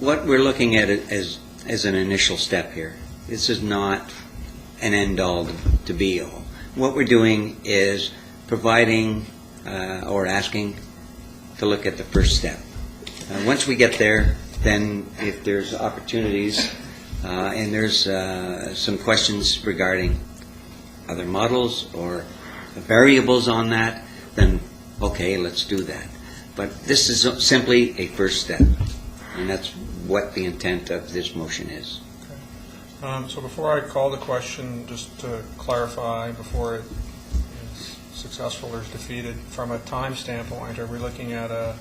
what we're looking at it as an initial step here. This is not an end-all to be-all. What we're doing is providing or asking to look at the first step. Once we get there, then if there's opportunities and there's some questions regarding other models or variables on that, then okay, let's do that. But this is simply a first step, and that's what the intent of this motion is. Okay. So before I call the question, just to clarify, before it is successful or is defeated, from a time standpoint, are we looking at a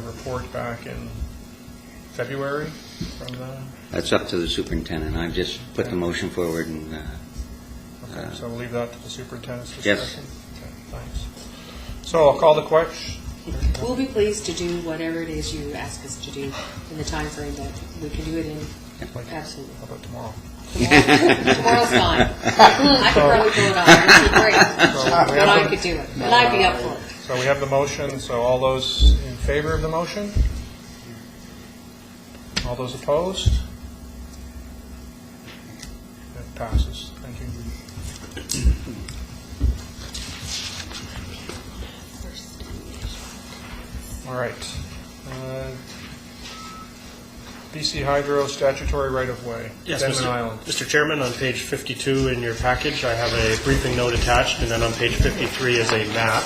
report back in February from the... That's up to the superintendent. I've just put the motion forward and... Okay, so we'll leave that to the superintendent's Yes. discretion? Okay, thanks. So I'll call the question. We'll be pleased to do whatever it is you ask us to do in the time frame that we can do it in. Absolutely. How about tomorrow? Tomorrow's fine. I could probably pull it off. It'd be great. But I could do it. And I'd be up for it. So we have the motion, so all those in favor of the motion? All those opposed? It passes. Thank you. All right. BC Hydro statutory right-of-way, Yes, Denman Island. Mr. Chairman, on page 52 in your package, I have a briefing note attached, and then on page 53 is a map.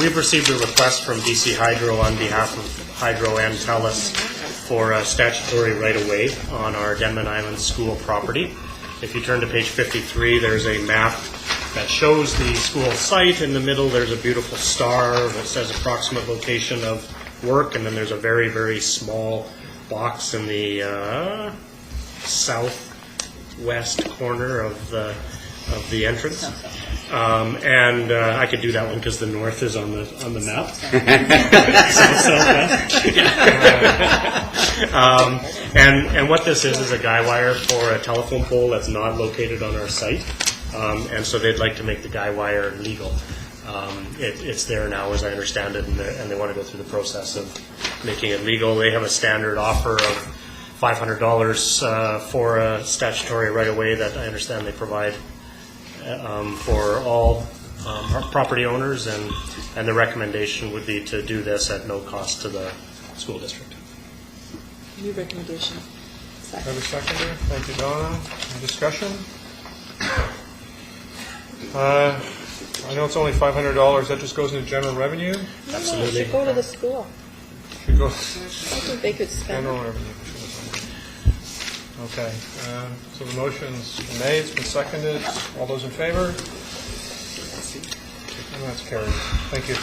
We've received a request from BC Hydro on behalf of Hydro and TELUS for a statutory right-of-way on our Denman Island school property. If you turn to page 53, there's a map that shows the school site. In the middle, there's a beautiful star that says approximate location of work, and then there's a very, very small box in the southwest corner of the entrance. And I could do that one because the north is on the map. Southwest. And what this is a guy wire for a telephone pole that's not located on our site. And so they'd like to make the guy wire legal. It's there now, as I understand it, and they want to go through the process of making it legal. They have a standard offer of $500 for a statutory right-of-way that I understand they provide for all property owners, and the recommendation would be to do this at no cost to the school district. New recommendation. Have a seconder? Thank you, Donna. Any discussion? I know it's only $500. That just goes into general revenue? Absolutely. It should go to the school. Should go I think they could spend general it. revenue. Okay. So the motion's been made. It's been seconded. All those in favor? And that's carried. Thank you.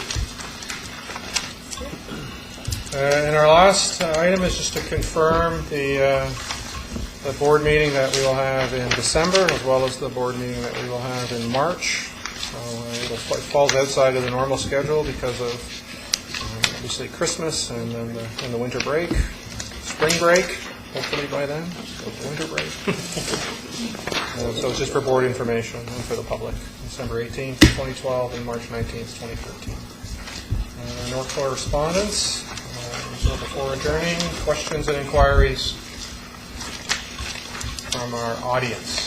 And our last item is just to confirm the board meeting that we will have in December, as well as the board meeting that we will have in March. So it falls outside of the normal schedule because of obviously Christmas and then the winter break, spring break, hopefully by then, so the winter break. So it's just for board information and for the public, December 18th, 2012 and March 19th, 2013. No correspondence. So before adjourning, questions and inquiries from our audience.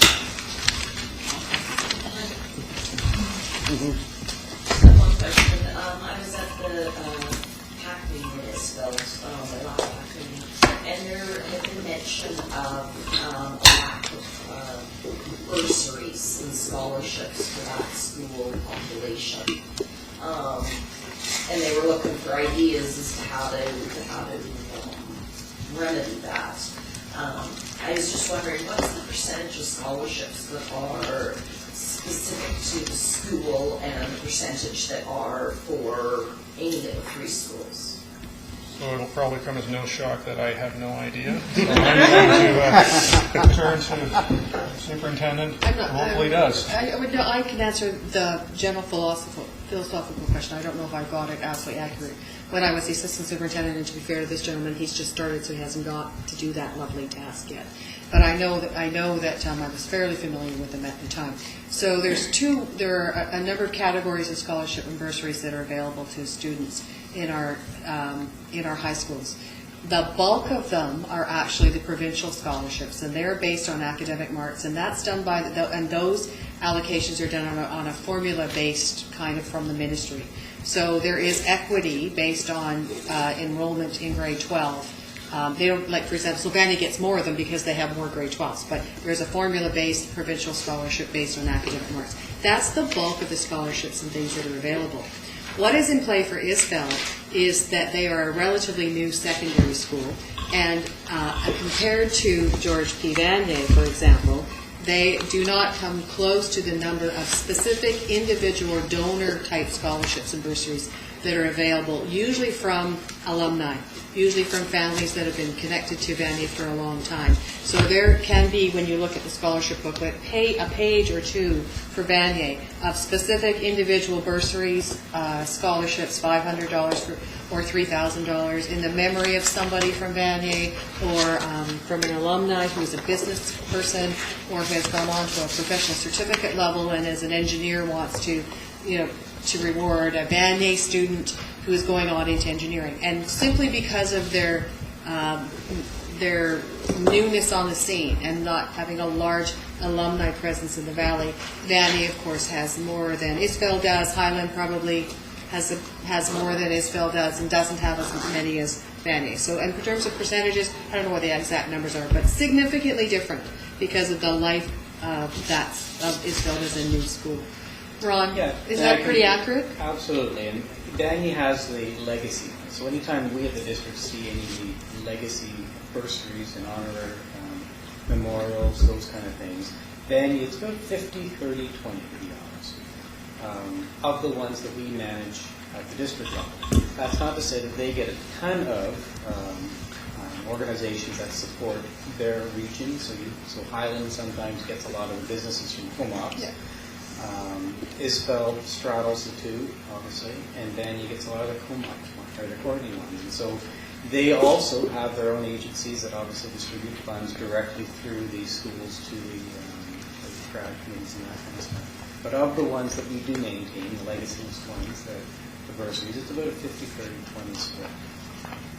One question. I was at the PAC meeting at Isfeld, the last PAC meeting, and there had been mention of a lack of bursaries and scholarships for that school population. And they were looking for ideas as to how to remedy that. I was just wondering, what's the percentage of scholarships that are specific to the school and the percentage that are for any of the three schools? So it'll probably come as no shock that I have no idea. So I'm going to turn to the superintendent, hopefully does. I can answer the general philosophical question. I don't know if I got it absolutely accurate. When I was the assistant superintendent, and to be fair to this gentleman, he's just started, so he hasn't got to do that lovely task yet. But I know that I was fairly familiar with them at the time. So there are a number of categories of scholarship and bursaries that are available to students in our high schools. The bulk of them are actually the provincial scholarships, and they're based on academic marks, and that's done by and those allocations are done on a formula based kind of from the ministry. So there is equity based on enrollment in grade 12. They don't, like, for example, Sylvania gets more of them because they have more grade 12s, but there's a formula-based provincial scholarship based on academic marks. That's the bulk of the scholarships and things that are available. What is in play for Isfeld is that they are a relatively new secondary school, and compared to George P. Vanier, for example, they do not come close to the number of specific individual donor-type scholarships and bursaries that are available, usually from alumni, usually from families that have been connected to Vanier for a long time. So there can be, when you look at the scholarship booklet, a page or two for Vanier of specific individual bursaries, scholarships, $500 or $3,000 in the memory of somebody from Vanier, or from an alumni who's a business person or has gone on to a professional certificate level and as an engineer wants to, to reward a Vanier student who is going on into engineering. And simply because of their newness on the scene and not having a large alumni presence in the Valley, Vanier, of course, has more than Isfeld does. Highland probably has more than Isfeld does and doesn't have as many as Vanier. So in terms of percentages, I don't know what the exact numbers are, but significantly different because of the life that Isfeld as a new school. Ron, is that pretty accurate? Absolutely, and Vanier has the legacy. So anytime we at the district see any legacy bursaries and honorary memorials, those kind of things, Vanier, it's about 50, 30, 20, to be honest, of the ones that we manage at the district level. That's not to say that they get a ton of organizations that support their region. So Highland sometimes gets a lot of the businesses from Comox. Yeah. Isfeld straddles the two, obviously, and Vanier gets a lot of the Comox or the Courtney ones. And so they also have their own agencies that obviously distribute funds directly through these schools to the crowd committees and that kind of stuff. But of the ones that we do maintain, the legacy ones, the bursaries, it's about a 50-30-20 split,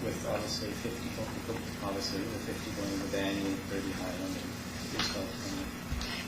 with obviously 50 going to Vanier, 30 Highland, and Isfeld.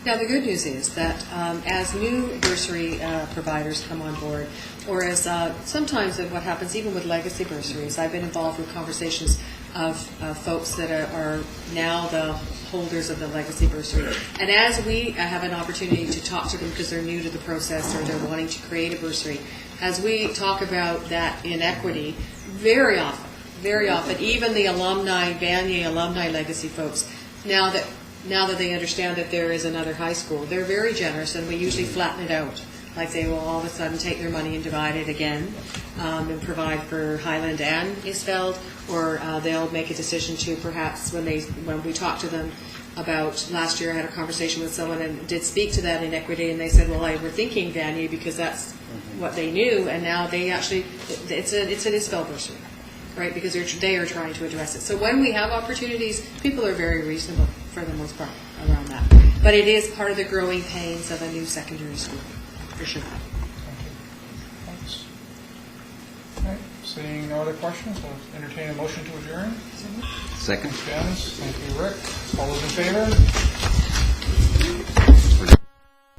Now, the good news is that as new bursary providers come on board, or as sometimes what happens even with legacy bursaries, I've been involved with conversations of folks that are now the holders of the legacy bursary. And as we have an opportunity to talk to them because they're new to the process or they're wanting to create a bursary, as we talk about that inequity, very often, even the alumni, Vanier alumni legacy folks, now that they understand that there is another high school, they're very generous, and we usually flatten it out. Like they will all of a sudden take their money and divide it again and provide for Highland and Isfeld, or they'll make a decision to perhaps when we talk to them about, last year I had a conversation with someone and did speak to that inequity, and they said, well, I were thinking Vanier because that's what they knew, and now they actually, it's an Isabel bursary, right, because they are trying to address it. So when we have opportunities, people are very reasonable for the most part around that. But it is part of the growing pains of a new secondary school, for sure. Thanks. All right, seeing no other questions, I'll entertain a motion to adjourn. Second? Janice, thank you, Rick. All those in favor?